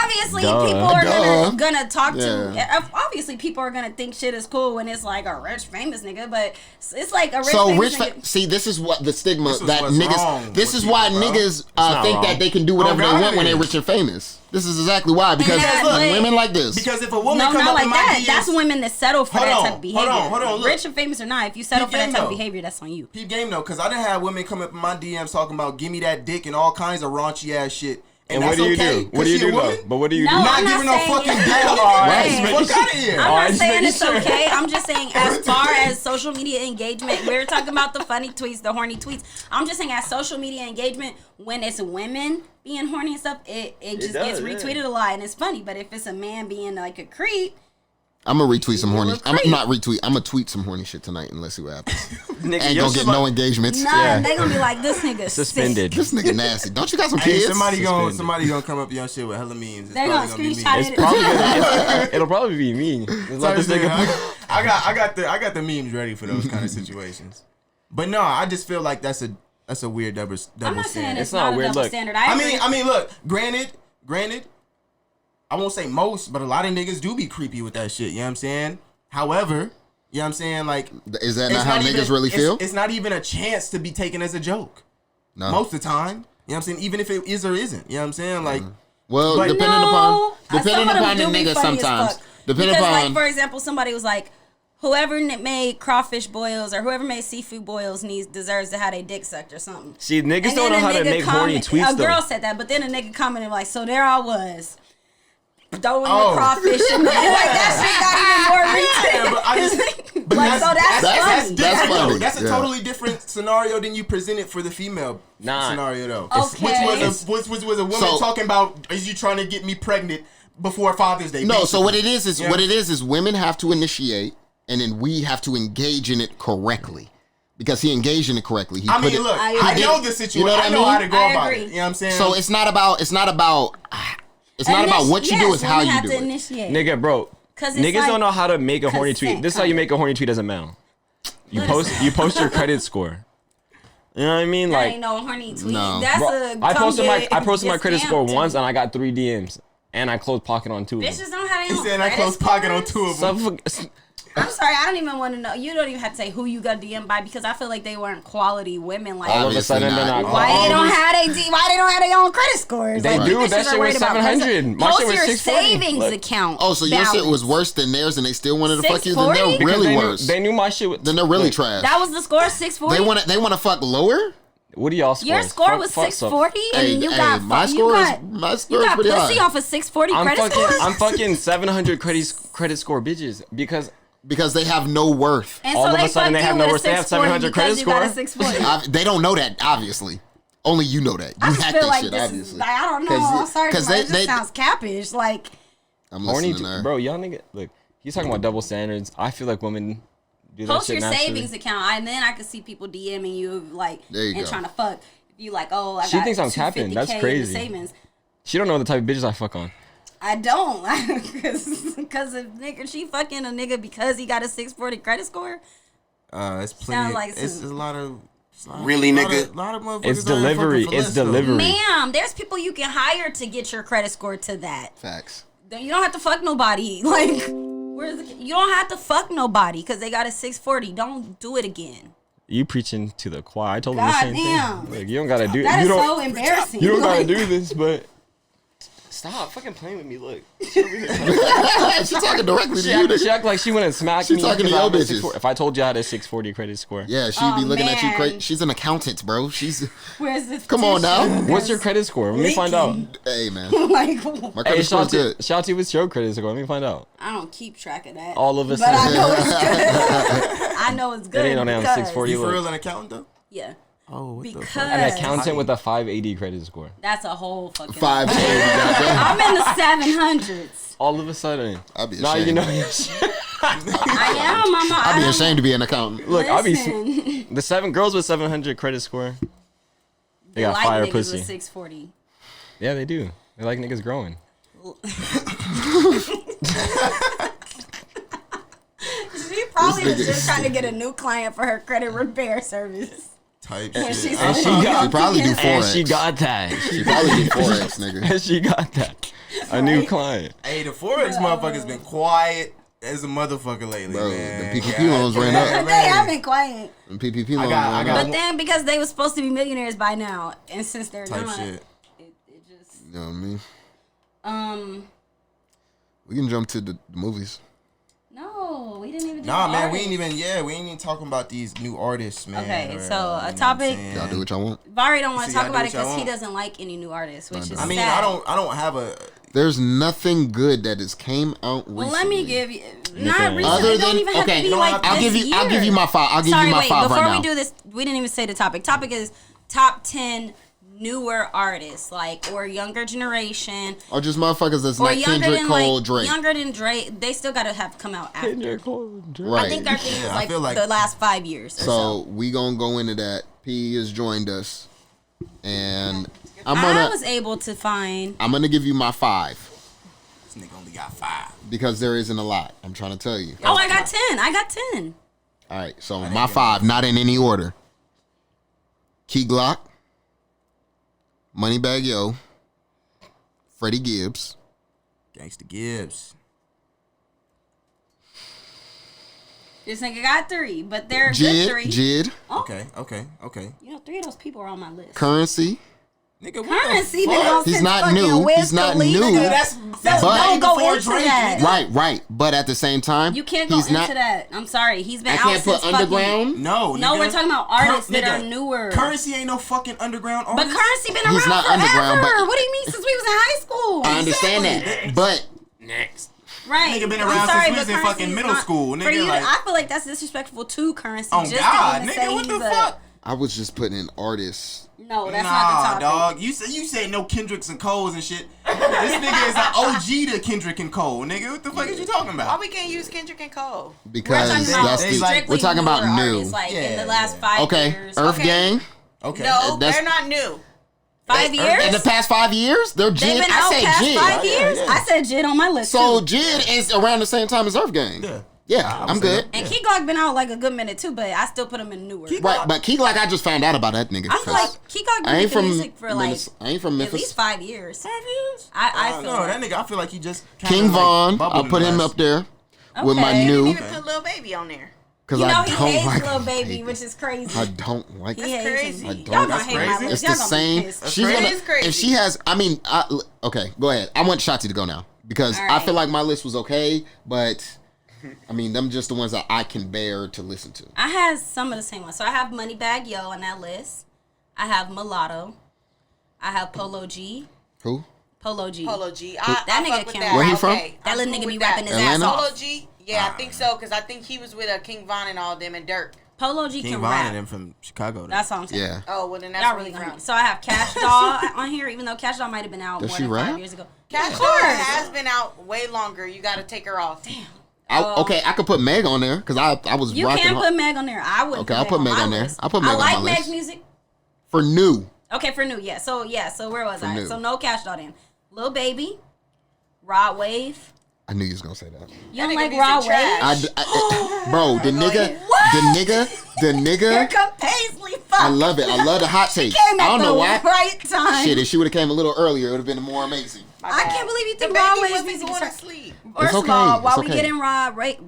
Obviously, Duh. people are Duh. gonna talk Yeah. to. Obviously, people are gonna think shit is cool when it's like a rich famous nigga, but it's like a rich so famous rich. nigga. See, this is what the stigma This is that what's niggas. wrong This with is why people, bro. niggas not think wrong. that they can do whatever Oh, they God, want when it they're is. rich and famous. This is exactly why, because Yeah, but- women like this. Because if a woman No, come not up like in my that. DMs, That's women that settle for Hold that on, type of behavior. hold on, look. Rich or famous or not, if you settle Peep for that game, type of though. behavior, that's on you. peep game though, because I done had women come up in my DMs talking about give me that dick and all kinds of raunchy ass shit. And what do you do? What do you do though? But what do you do? No, Not I'm giving no saying fucking it's dick. okay. Fuck out of here. I'm Oh, not just saying making it's sure. okay. I'm just saying as far as social media engagement, we're talking about the funny tweets, the horny tweets. I'm just saying as social media engagement, when it's women being horny and stuff, it just does, gets yeah. retweeted a lot and it's funny. But if it's a man being like a creep, I'm gonna retweet some horny. I'm not retweet. I'm gonna tweet some horny shit tonight and let's see what happens. Nigga, Ain't gonna get no engagements. Nah, they gonna be like, this nigga suspended. This nigga nasty. Don't you got some kids? Somebody gonna come up your shit with hella memes. They're gonna screenshot it. It'll probably be me. I got the memes ready for those kind of situations. But no, I just feel like that's a weird double I'm not saying standard. it's not a double standard. I mean, look, granted, I won't say most, but a lot of niggas do be creepy with that shit. You know what I'm saying? However, you know what I'm saying? Like, is that not how niggas really feel? It's not even a chance to be taken as a joke. No. Most of the time. You know what I'm saying? Even if it is or isn't. You know what I'm saying? Like, well, depending upon the nigga sometimes. Depending upon, like, for example, somebody was like, whoever made crawfish boils or whoever made seafood boils deserves to have their dick sucked or something. See, niggas don't know how to make horny tweets. A girl said that, but then a nigga commented like, so there I was. Throwing the crawfish and like that shit got even more retweet. That's funny. That's a totally different scenario than you presented for the female scenario though. Okay. Which was a woman talking about, is you trying to get me pregnant before Father's Day? No, basically. So what it is women have to initiate and then we have to engage in it correctly. Because he engaged in it correctly. I know the situation. You know what I know how to go about it. You know what I'm saying? So it's not about what you do, it's how you do it. Nigga, bro. Niggas don't know how to make a horny tweet. This is how you make a horny tweet as a male. You post your credit score. You know what I mean? That like, ain't no horny tweet. No. That's bro, I posted my credit score once and I got 3 DMs. And I closed pocket on 2 of them. Bitches don't have any. He said I closed pocket on 2 of them. I'm sorry, I don't even want to know. You don't even have to say who you got DM by because I feel like they weren't quality women. Like, all of a sudden they're not. Why they don't have their own credit scores? They like, do. That shit was 700. My shit was 640. Post your savings account. Oh, so your shit was worse than theirs, and they still wanted to fuck you. Then they're really worse. They knew my shit. Then they're really trash. That was the score, 640. They want to fuck lower. What do y'all score? Your score was 640, and you got my score is pretty high. You got pussy off of 640 credit score. I'm fucking 700 credit score bitches because they have no worth. And all so of a sudden they have no worth. They have 700 credit score. They don't know that, obviously. Only you know that. You hack that shit, obviously. I don't know. I'm sorry, because it just sounds cappish. Like, I'm listening, bro. Y'all nigga, look. He's talking about double standards. I feel like women do that shit naturally. Post your savings account, and then I can see people DMing you like and trying to fuck. If you like, oh, I got she thinks I'm capping. That's crazy. Savings. She don't know the type of bitches I fuck on. I don't, because if she fucking a nigga because he got a 640 credit score. It's plenty. Like it's a lot of. Really, nigga? A lot of motherfuckers. It's delivery. It's delivery. Ma'am, there's people you can hire to get your credit score to that. Facts. You don't have to fuck nobody. Like, you don't have to fuck nobody because they got a 640. Don't do it again. You preaching to the choir. I told him the same thing. Like, you don't gotta do. That is so embarrassing. You don't gotta do this, but. Stop fucking playing with me. Look. She's talking directly to you. She act like she went and smacked me. She's talking to your bitches. If I told you I had a 640 credit score. Yeah, she'd be looking at you crazy. She's an accountant, bro. Where's this? Come on now. What's your credit score? Let me find out. Hey, man. Like, my credit score's good. Shatii, what's your credit score? Let me find out. I don't keep track of that. All of a sudden. But I know it's good. I know it's good. It ain't no damn 640. You for real an accountant though? Yeah. Oh, what because an accountant with a 580 credit score. That's a whole fucking 580. I'm in the 700s. All of a sudden, I'd be ashamed. Now you know your shit. I am, mama. I'd be ashamed to be an accountant. Look, I'll be the 7 girls with 700 credit score. They got fire pussy. With 640. Yeah, they do. They like niggas growing. She probably was just trying to get a new client for her credit repair service. Type and shit. She probably do 4X. And she got that. She probably do 4X, nigga. And she got that. A new client. Hey, the 4X motherfucker's been quiet as a motherfucker lately, bro, man. The PPP loans ran up. They have been quiet. The PPP loans ran up. But then because they were supposed to be millionaires by now, and since they're not, shit. It just. You know what I mean? We can jump to the movies. No, we didn't even do man, artists. we ain't even talking about these new artists, man. Okay, so a topic. Y'all do what y'all want. Vari don't want to talk about it because he doesn't like any new artists, which is I mean, sad. I don't have a. There's nothing good that has came out recently. Well, let me give you not recently. Other Don't even have to be like I'll give you my 5. I'll give Sorry, you my wait, 5 right now. Before we do this, we didn't even say the topic. Topic is top 10 newer artists, like, or younger generation, or just motherfuckers that's or not younger Kendrick than Cole, like Drake. younger than Drake, they still gotta have come out after. Kendrick Cole, Drake. Right. I think our thing is I feel like the last 5 years. Or So we gonna go into that. P has joined us, and I was able to find. I'm gonna give you my 5 This nigga only got 5. because there isn't a lot. I'm trying to tell you. Oh, I got 10. I got 10. All right, so my 5, not in any order. Key Glock, Moneybagg Yo, Freddie Gibbs, Gangsta Gibbs. This nigga got 3, but they're good 3. Jid, Oh, Okay. you know, 3 of those people are on my list. Currency. Nigga, Currency been on He's since not fucking new. Wiz He's not Khalifa. new. Nigga, that's But- way Don't go before into Drake, that. nigga. Right. But at the same time, You can't go he's into not, that. I'm sorry. He's been I out can't since put underground. No, No, nigga. we're talking about artists that Nigga, are newer. Currency ain't no fucking underground artist. But Currency been around He's not forever. underground, but- What do you mean since we was in high school? I understand Exactly. that, but Right. Nigga been I'm around sorry, since we but was in Currency fucking is middle not- school, For nigga, you, like- I feel like that's disrespectful to Currency. Oh just God, to even nigga, say what the he's fuck? I was just putting in artists. No, that's nah, not the topic. dog. You said no Kendricks and Coles and shit. This nigga is an OG to Kendrick and Cole, nigga. What the fuck is you talking Why about? we can't use Kendrick and Cole? Because We're talking about that's the, strictly we're talking about newer new. artists, like in Yeah, the last yeah. 5 Okay, years. Earth Okay. Gang. Okay. No, That's- they're not new. 5 years? In the past 5 years, they're They've Jid. been I out said past Jid. 5 years? yeah. I said Jid on my list So too. Jid is around the same time as Earth Gang. Yeah. Yeah, I'm good. And Key Glock been out like a good minute too, but I still put him in newer. Right, but Key Glock, I just found out about that nigga. I feel like Key Glock been I ain't making from music for like Memphis. I ain't from at Memphis. least 5 years. 5 years? I feel no, like. that nigga. I feel like he just kinda King Von, bubbled I'll in put the him last- up there with my Okay. new. Didn't even put Lil Baby on there. Because You know I he don't hates like Lil I Baby, hate which is crazy. I don't like He it. hates crazy. him. I Y'all don't. gonna That's hate my crazy. list. It's Y'all the gonna be same. pissed. She's crazy. gonna. It is crazy. If she has, I mean, okay, go ahead. I want Shatii to go now because All I right. feel like my list was okay, but I mean, them just the ones that I can bear to listen to. I had some of the same ones. So I have Moneybagg Yo on that list. I have Mulatto. I have Polo G. Who? Polo G. Polo G. That I nigga fuck with can that. rap. Where he from? Okay, That I'm little cool nigga be with that. rapping his Atlanta? ass Polo off. G. Yeah, I think so because I think he was with King Von and all them and Dirk. Polo G King can Von rap. and them from Chicago. Though. That's all I'm saying. Yeah. Oh well, then that's Y'all where really he gonna. from. So I have Cash Doll on here, even though Cash Doll might have been out Does more she than rap? 5 years ago. Cash Of Doll course. has been out way longer. You got to take her off. Damn. Okay, I could put Meg on there because I was You rocking can't her- put Meg on there. I would. Okay, I'll put Meg my on there. list. I'll put Meg I on like my Meg's list. music. for new. Okay, for new, yeah. So where was I? new. So no Cash Doll then. Lil Baby, Rod Wave. I knew you was gonna say that. You don't nigga like music Rod trash. Wave? Bro, the nigga, the Here nigga. come Paisley. Fuck. I love it. I love the hot take. Came I at don't the know why. right time. Shit, if she would have came a little earlier, it would have been more amazing. I can't believe you The think Rod baby Wave's wasn't music going is to trash. sleep. First okay, of all, it's while we okay.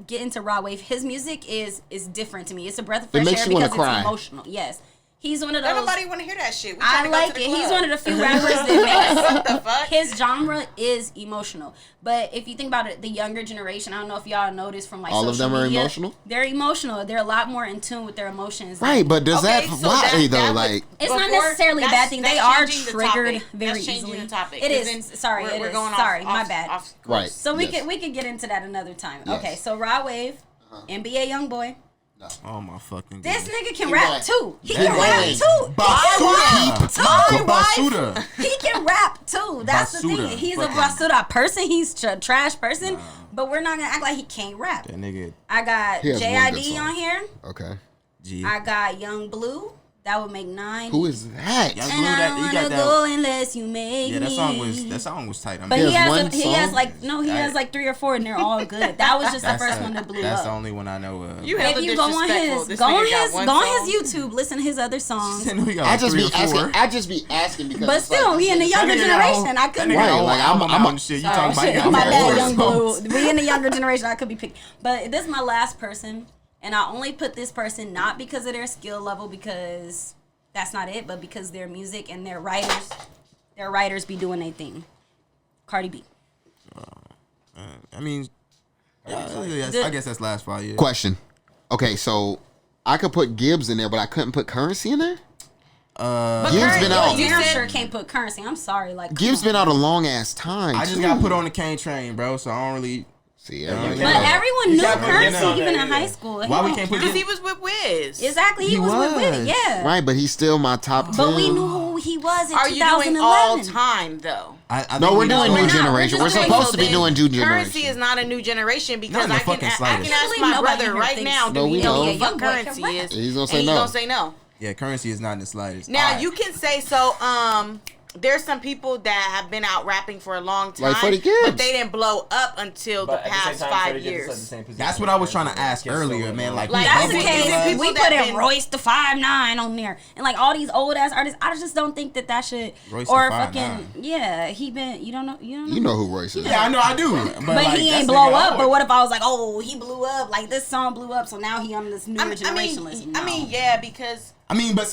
get into Rod Wave, his music is different to me. It's a breath of It fresh makes air you wanna because cry. it's emotional. Yes, he's one of Don't those. nobody want to hear that shit. We I tryna go like to the it. He's club. one of the few rappers that makes What the fuck? his genre is emotional. But if you think about it, the younger generation, I don't know if y'all noticed from like All of social them are media, emotional? They're emotional. They're a lot more in tune with their emotions. Right, but does Okay, that so why that though? would- Like, It's not Before- necessarily a bad that's- thing. that's They are changing the triggered topic. very That's changing easily. the topic. It 'Cause is. then Sorry, we're it going is. off- Sorry, my off- bad. off right? course. So we yes. could get into that another time. Yes. Okay, so Rod Wave, NBA YoungBoy. Oh my fucking. This goodness. nigga can Keep rap going. too. He Keep can rap going. too. Basuda. My wife, Basuda. he can rap too. That's the Basuda. thing. He's a Fucking- basuda person. He's a trash person. But we're not gonna act like he can't rap. That nigga. I got He has one good JID song. on here. Okay, G. I got Young Blue. That would make 9. who is that? Young And Blue, I that don't you wanna got go that. unless you make Yeah, that me. song was tight. I mean, But He he has has, one he has song? like no, he has like 3 or 4, and they're all good. That was just the first one that blew That's the up. only one I know of. You If hella you go on disrespectful. his, This go nigga on got his, one go on song. his YouTube, listen to his other songs. I know he got I like just 3 be or 4. asking. I just be asking because. But it's like, still, we in the younger That nigga got a generation. I couldn't. That nigga Right, got a whole like, I'm- album I'm out a- and shit. You Oh, talking about? shit, He got my four bad, Young songs. Blue. We in the younger generation. I could be picked, but this is my last person, and I only put this person not because of their skill level, because that's not it, but because their music and their writers be doing their thing. Cardi B. I mean, I guess that's last 5 years. Question. Okay, so I could put Gibbs in there, but I couldn't put Currency in there. Gibbs been out. You damn sure can't put Currency. I'm sorry. Like, Gibbs been out a long ass time. I just too. got put on the Kane train, bro. So I don't really. See, but everyone knew Currency even in high school. Why we can't put? Because he was with Wiz. Exactly, he was with Wiz. Yeah. Right, but he's still my top 10. But we knew who he was in Are 2011. you doing all time though? No, we're doing new generation. We're supposed to be doing new generation. Currency is not a new generation because I can ask Nobody my brother here right thinks now. No, Do we we know know. who fuck Currency is? He's gonna say and no. He's gonna say no. Yeah, Currency is not in the slightest. Now you can say so. There's some people that have been out rapping for a long time, Like Freddie Gibbs. but they didn't blow up until the past 5 years. That's what I was trying to ask earlier, man. Like that's the Bubba case. Buss. We put in Royce the 5'9" on there, and like all these old ass artists. I just don't think that should. Royce or the 5'9". fucking yeah, he been. You don't know. You know who Royce is. Yeah, I know, I do. But like, he ain't blow up. But what if I was like, oh, he blew up? Like this song blew up, so now he on this new generation list. No. I mean, yeah, because. I mean, but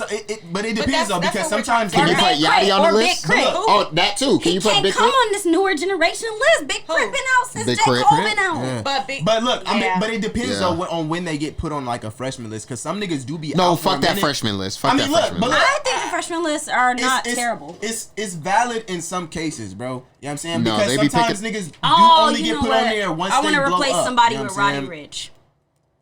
it depends though, because sometimes can you put Yachty on the list? Oh, that too. Can you put Big Crit? Come on this newer generation list. Big Crit been out since J. Cole been out. Yeah. But look, I mean, but it depends though on when they get put on like a freshman list, because some niggas do be. No, out fuck that freshman list. Fuck that freshman list. I think the freshman lists are not terrible. It's valid in some cases, bro. You know what I'm saying? No, because they be sometimes picking- niggas do only get put on there once I they blow up. want to replace somebody you know with what I'm Roddy saying? Rich.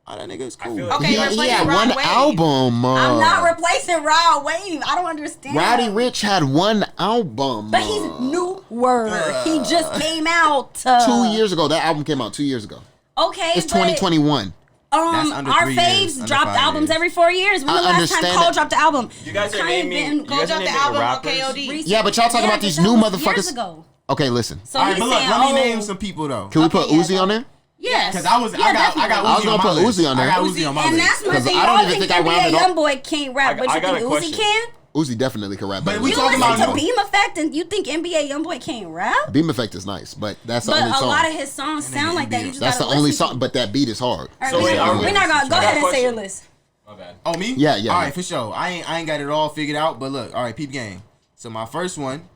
Oh, that nigga is cool. Okay, he had one album. I'm not replacing Rod Wave. I don't understand. Roddy Rich had one album. But he's newer. He just came out 2 years ago. That album came out 2 years ago. Okay, It's 2021. Our faves dropped albums every 4 years. When the last time Cole dropped the album? You guys are naming. Cole dropped the album on KOD. Yeah, but y'all talking about these new motherfuckers. Years ago. Okay, listen. So All right, he's but look, saying, let me name some people though. Can we put Uzi on there? Yes. Because I got I was Uzi gonna on my put list. Uzi on there. I got Uzi on my And list. that's my 'Cause thing. I don't Y'all even think think I rounded NBA off. Youngboy can't rap, but you think Uzi can? Uzi definitely can rap. But better we than You talking Uzi. listen about to Beam Effect and you think NBA Youngboy can't rap? Beam Effect is nice, but that's the But only a song. lot of his songs sound like that. You just That's the gotta only listen to song, but that beat is hard. All right, we're not gonna go ahead and say your list. My bad. Oh, me? Yeah. All right, for sure. I ain't got it all figured out, but look, all right, peep game. So my first one,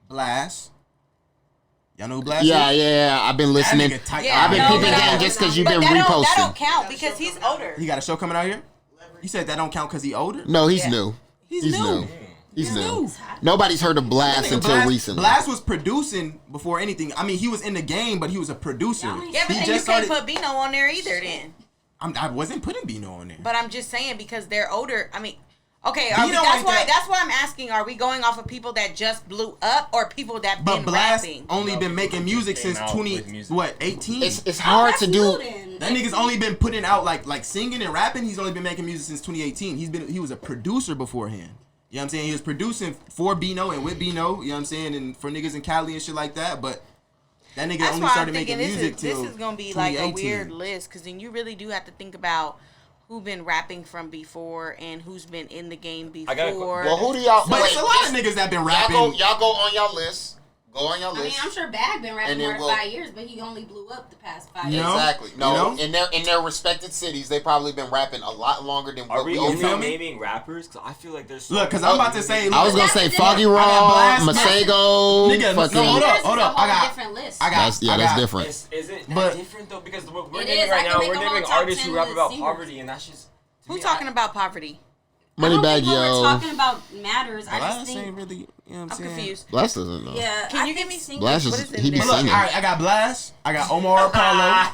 Blast. Y'all know who Blast is? Yeah. I've been listening. I've been peeping game just because you've been That reposting. don't count because he's older. He got a show coming out here? You said that don't count because he older? No, he's new. He's new. He's new. Nobody's heard of Blast until recently. Blast was producing before anything. I mean, he was in the game, but he was a producer. Yeah, but he then you can't put Bino on there either then. I wasn't putting Bino on there. But I'm just saying because they're older. I mean, okay, Bino that's ain't why that- that's why I'm asking. Are we going off of people that just blew up or people that But been Blast rapping? only been making music since 18? It's hard to do. That nigga's only been putting out like singing and rapping. He's only been making music since 2018. He was a producer beforehand. You know what I'm saying? He was producing for Bino and with Bino. You know what I'm saying? And for niggas in Cali and shit like that. But that nigga That's only why I'm started thinking making music this till is gonna be like a 2018. weird list because then you really do have to think about who been rapping from before and who's been in the game before. Well, who do y'all? But it's a lot of niggas that been rapping. Y'all go on y'all list. Go on your list. I mean, I'm sure Bag been rapping And then more than 5 years, but he only blew up the past 5 years. Exactly. No, You know? in their respected cities, they probably been rapping a lot longer than Are what we we only are. naming rappers? Because I feel like there's. Look, because I'm about to say. I was gonna say Foggy I got Raw, Blast, Masego. Nigga, fucking. no, hold up. It's a whole different list. That's different. Is it that But- different though? Because we're It naming is. right I now, can we're make a whole naming top artists 10 who rap list about singers. poverty, and that's just. Who's talking about poverty? I don't Moneybag think what we're Yo. talking about matters. I just Blast think. ain't really. You know what I'm I'm saying? confused. Blast doesn't know. Yeah. Can you I give think me Blast what is is it? he be But look, all singing. right, I got Blast. I got Omar Apollo.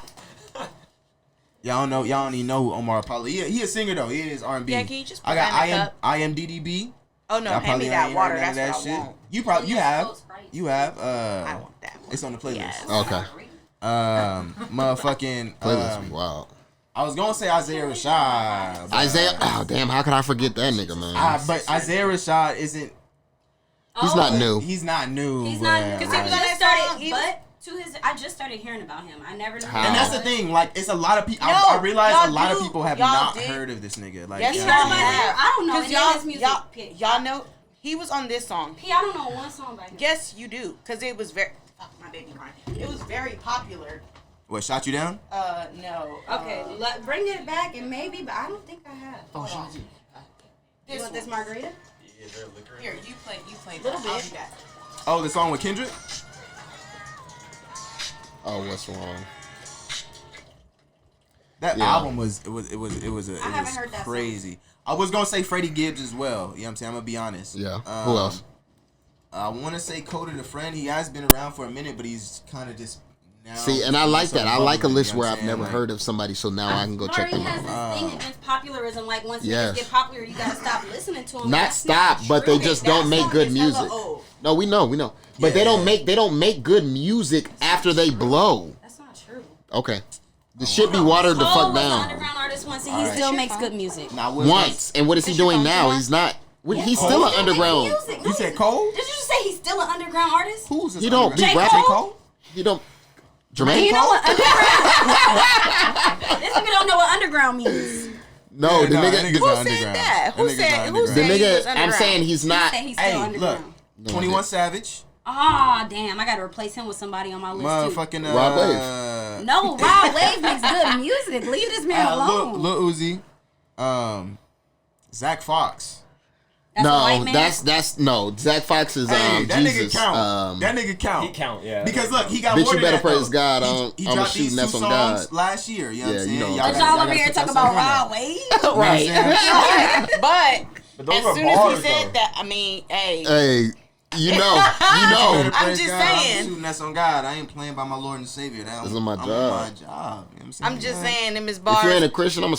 Y'all don't even know who Omar Apollo. He a singer though. He is R&B. Yeah, can you just put I got that in the cup? IMDDB. Oh no, Y'all hand probably me that ain't water. heard That's none of what I want. You probably you have. I want that one. It's on the playlist. Yes. Okay. Motherfucking. Playlist. Wow. I was gonna say Isaiah Rashad. but- Isaiah. Oh damn! How could I forget that nigga, man? But Isaiah Rashad isn't. He's not new. He's not new. He's not bruh, because he was right. on just that started. song, he But to his, I just started hearing about him. I never knew. How? And that's the thing. Like, it's a lot of people. No, I realize a y'all lot of do. people have Y'all not did. heard of this nigga. Like, Yes, you you know what I'm y'all saying? have. I don't know Because any of his music. y'all know he was on this song. P, I don't know one song by him. Yes, you do, because it was very. Fuck my baby crying. It was very popular. What, shot you down? No. Okay, bring it back and maybe, but I don't think I have. Hold on. You want this margarita? Here, you play. Little that. I'll bit. do that. Oh, the song with Kendrick? Oh, what's wrong? That Yeah. album was haven't heard that crazy. I was gonna say Freddie Gibbs as well. You know what I'm saying? I'm gonna be honest. Yeah. Who else? I want to say Coda the Friend. He has been around for a minute, but he's kind of just See, and I like that. I like a list where I've never heard of somebody, so now I can go check them has out. this thing against popularism. Like once Yes. niggas get popular, you gotta stop listening to them. Not That's stop, not but they true. just That don't make song good is hella music. old. No, we know. But they don't make good music after they blow. That's not true. Okay. The shit be watered the Cole fuck was an down. underground artist once, and he still makes good music. Once. And what is he doing now? He's not. He's still an underground. You said Cole? Did you just say he's still an underground artist? Who's this? He don't be J. rapping. Cole? He don't. Do Jermaine you know Cole? what underground? This nigga don't know what underground means. No, the nigga. Who said that? Who said The he was nigga. I'm underground? saying he's not. He said he's still underground. Look, 21 Savage. Ah, damn! I gotta replace him with somebody on my list Motherfucking too. Rob Wave. No, Rob Wave makes good music. Leave this man alone. Lil Uzi. Zach Fox. That's a white No, man? that's no. Zach Fox is Hey, that Jesus. nigga count. That nigga count. He count, yeah. Because look, he got Bitch, more you than better that, praise though. God. He I'm dropped shooting these that 2 from songs God. last year. You know what I'm Yeah, saying? you know. Y'all But gotta- y'all y'all over gotta here put talking yourself about on Rob Wave? Right. But those as were soon as bars, he said though. that, I mean, hey. Hey, you know. that. I'm Praise just God, saying. I'm shooting that's on God. I ain't playing by my Lord and Savior. This is my I'm job. on my job. You know what I'm saying? I'm just saying, them is If you ain't bars. a Christian, I'm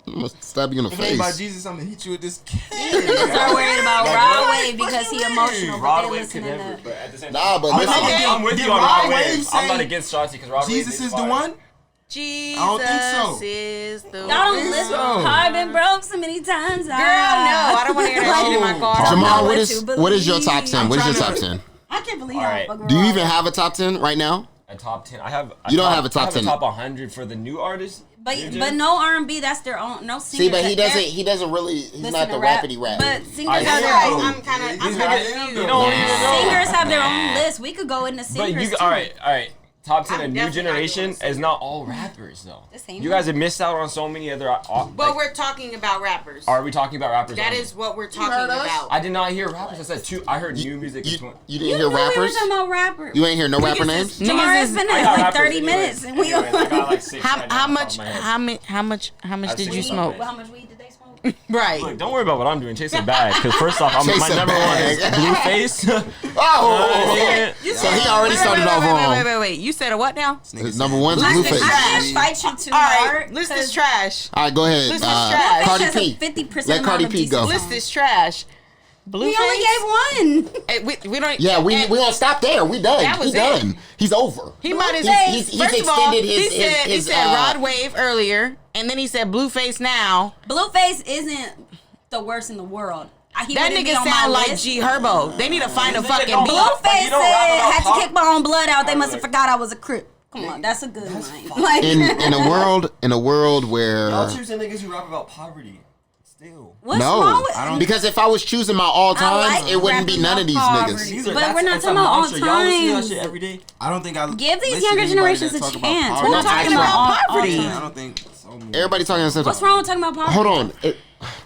gonna stab you in the If it ain't about face. Jesus, I'm gonna hit you with this cane. They're worried about Like, Rob what? Wave because he emotional, but Rod they Wave could listening never, to. but at the same Nah, but I'm, listen. I'm with Did you on Rod Rod Wave Wave. say I'm not against Shatii because Rod Wave Jesus is the fire. one? Jesus don't think so. is the Y'all don't one. listen. so. I've been broke so many times. Girl, no, I don't want to hear that shit in my car. Jamal, what what is your top believe. 10? What is your trying top to- 10? I can't believe All y'all right. fuck with Do you Rob even Wave. have a top 10 right now? A top 10. I have. You don't have a top I have 10. A top 100 for the new artists. But no R&B. That's their own. No singers. See, but he that- doesn't really. He's listen not to the rap, rapidy rap. But singers I have their am. own. I'm kind of You confused. don't even know. Singers have their own list. We could go into But singers you, too. all right. Top 10 I'm of new definitely not generation doing is not all rappers though. The same You one. guys have missed out on so many other. But we're talking about rappers. Are we talking about rappers? That only? is what we're talking about. I did not hear rappers. I said two. I heard new music. You, is twen- you You didn't hear knew we were rappers? talking about rappers. You ain't hear no rapper names? Jamar has been I at got like rappers 30 anyways. minutes, and we Anyways, I got like 6 right now How off the much? top of my head. How much I've did seen you it. smoke? How much weed did they smoke? Right. Look, don't worry about what I'm doing. Chasing bag. Because first off, my Chase a number one is bag. Blueface. Oh! So he already started off wrong. Wait. You said a what now? His number one's Listen, Blueface. I didn't fight you too All right, hard. list is trash. All right, go ahead. List is trash. Cardi Has a P. 50% Let Cardi amount of P go. decent List is trash. He Blueface. only gave one. We don't. Yeah, we gonna stop there. We done. That was He it. done. He's over. He might as He's first of all, extended he said Rod Wave earlier, and then he said Blueface now. Blueface isn't the worst in the world. He That wouldn't be nigga on my sound like list. G Herbo. They need to find a fucking don't beat. rap. But Blueface you don't rap said, about had to pop- kick my own blood out. They must have forgot I was a Crip. Come on, that's a good line. Like, in a world where Y'all choosing niggas who rap about poverty. Still. what's wrong no, with because if I was choosing my all I time, like it wouldn't be rapping none of these about niggas. poverty. But we're not talking about all Y'all listen to that times. shit every day. I don't think I Give these listen to younger anybody generations that a talk about chance. poverty. We're not talking actually- about all poverty. I time. don't think so many. Everybody talking at the same time. What's wrong with talking about poverty? Hold on.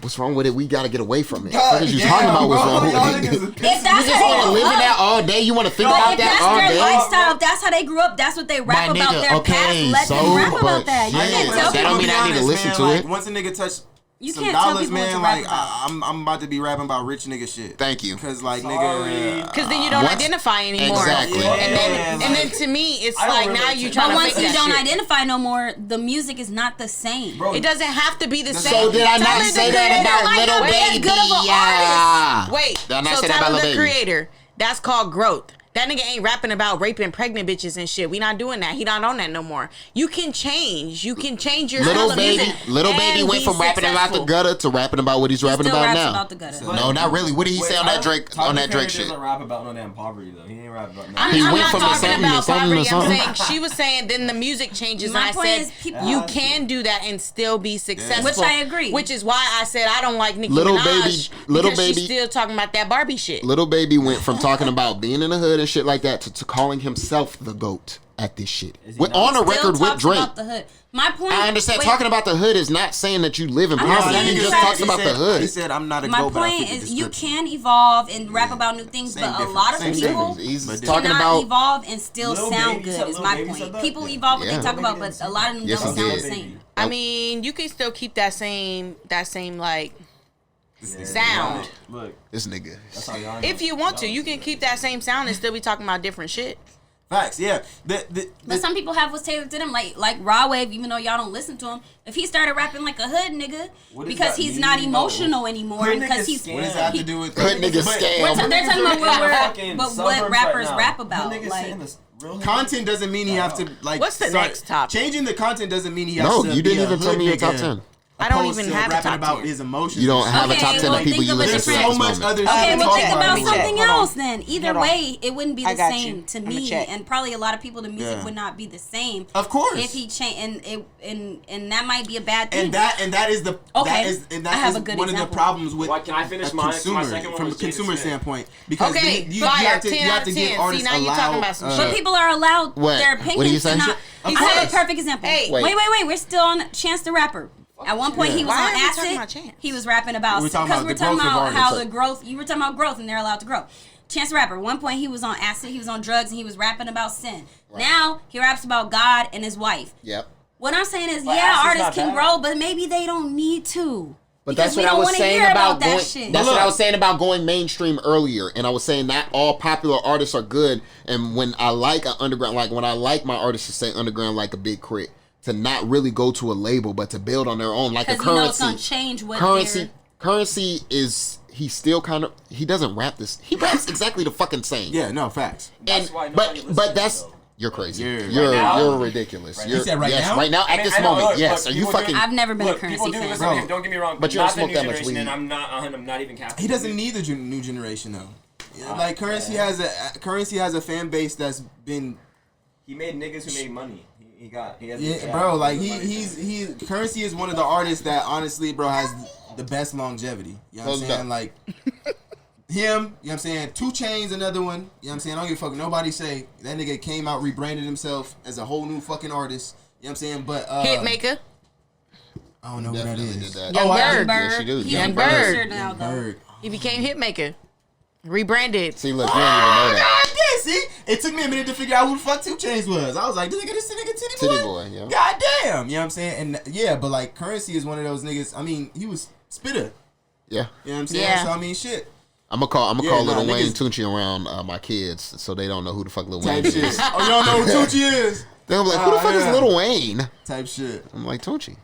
What's wrong with it? We gotta get away from it. What are you talking about? What's wrong with it? If that's You just want to how they live in grew that up, all day? You want to think but about if that that's all their day? lifestyle, if that's how they grew up, that's what they rap My about nigga, their okay, past. Let so, them rap about but that. You shit, can't tell that don't people. mean I need to listen to like, it. Once a nigga touch You some can't tell dollars, people what man, to rap like about. I'm about to be rapping about rich nigga shit. Thank you. Cause like nigga, Because then you don't What? identify anymore. Exactly. And then to me, it's I don't like relate now to you it. trying But to once fake you that don't shit. identify no more, the music is not the same. It doesn't have to be the same. So did I Tell not the say that creator, about like, Little no, Baby? it's good of an Yeah. artist. Wait, Did I not so say that tell about the Lil Baby? creator. That's called growth. That nigga ain't rapping about raping pregnant bitches and shit. We not doing that. He not on that no more. You can change. You can change your style of music Little and Baby went be from rapping about the successful. gutter to rapping about what he's rapping Still about raps now. about the gutter. No, not really. What did he say on that Drake shit? doesn't rap about no damn poverty though. He ain't rap about no. He I'm went not from the talking something to about something to poverty. I'm something. saying she was saying then the music changes, My and I point said is people- you can do that and still be successful. Which I agree. Which is why I said I don't like Nicki Little Minaj Baby- because she's still talking about that Barbie shit. Little Baby went from talking about being in the hood and shit like that to calling himself the GOAT at this shit. On a Still record with talks Drake. about the hood. My point. I understand. wait, Talking about the hood is not saying that you live in I'm not poverty. saying He you just rap- talks about the He hood. said I'm not a My GOAT, but I point fit the is you description. can evolve and rap about new things, Same but a difference. lot of Same people He's But talking cannot about. evolve and still Lil sound Baby good. said- Is Lil my Baby point. said that? People evolve what Yeah. they talk about, but a lot of them Yes, don't he sound the did. same. I mean, you can still keep that same like sound. Look, This nigga. that's how y'all know. If you want to, you can keep that same sound and still be talking about different shit. Facts, yeah. But some people have what's tailored to them, like Raw Wave. Even though y'all don't listen to him, if he started rapping like a hood nigga because he's not emotional anymore, and because he's what does that have to do with hood niggas scam? They're talking about what rappers rap about. Like content doesn't mean he have to like. What's the next topic? Changing the content doesn't mean he has to. No, you didn't even tell me your top 10. I don't even have a rapping top about 10. his emotions. You don't have a top 10 of people you listen to at this moment. Okay, well think about something else then. Either Hold on. way, it wouldn't be the got same you. to I'ma me, check. and probably a lot of people. The music would not be the same. Of course. If he changed, and that might be a bad thing. And that is the okay. that I have is a good one example. of the problems with Can I finish a my consumer second one from a was Jaden consumer Smith. standpoint because Okay, you fire, have to 10 you have out to of give 10. artists See, now you talking about some But people are allowed What? their What do you opinions say? to not. Of I have course. a perfect example. Hey. Wait. We're still on Chance the Rapper. At one point, he was Why on are we talking about acid. Chance? He was rapping about We're talking because about we're the talking growth of about how artists. the growth. You were talking about growth, and they're allowed to grow. Chance the Rapper. One point, he was on acid. He was on drugs, and he was rapping about sin. Right. Now he raps about God and his wife. Yep. What I'm saying is, But yeah, acid's artists not can bad. grow, but maybe they don't need to. But Because that's we what I don't was wanna saying hear about that going. shit. That's what I was saying about going mainstream earlier, and I was saying not all popular artists are good. And when I like an underground, like when I like my artists to say underground, like a Big Crit, to not really go to a label, but to build on their own, like a Because you know it's Currency. gonna change what Currency is he still kind of he doesn't rap this. He raps exactly the fucking same. Yeah, no facts. And why nobody listens to that's him, though. you're crazy. Yeah. You're ridiculous. You said right now? Right now I at mean, this I know, moment, look, yes. look, Are you people fucking? I've never been Look, a Currency people do fan. listen to him. Don't get me wrong, But you don't not the smoke new that much generation, weed. and I'm not even capping. He doesn't need the new generation though. Like Currency has a fan base that's been. He made niggas who made money. He has Yeah, bro. Like Currency is one of the artists that honestly, bro, has the best longevity. You know what I'm saying? Like him. You know what I'm saying? 2 Chainz, another one. You know what I'm saying? I don't give a fuck. Nobody say that nigga came out, rebranded himself as a whole new fucking artist. You know what I'm saying? But Hitmaker. I don't know who that is. Young Young Bird. Yeah, she do. He's Young a Bird. producer now, though. Bird. He became Hitmaker. Rebranded. See, look, you don't even know that. God damn, see? It took me a minute to figure out who the fuck 2 Chainz was. I was like, this nigga Titty Boy? Titty Boy, yeah. God damn. You know what I'm saying? And yeah, but like Currency is one of those niggas. I mean, he was spitter. Yeah. You know what I'm saying? Yeah. So I mean, shit. I'm gonna call Lil Wayne niggas- Tunchi around my kids so they don't know who the fuck Lil Wayne Type shit. is. Oh, you don't know who Tunchi is? They're gonna be like, who the fuck is yeah. Lil Wayne? Type shit. I'm like, Tunchi.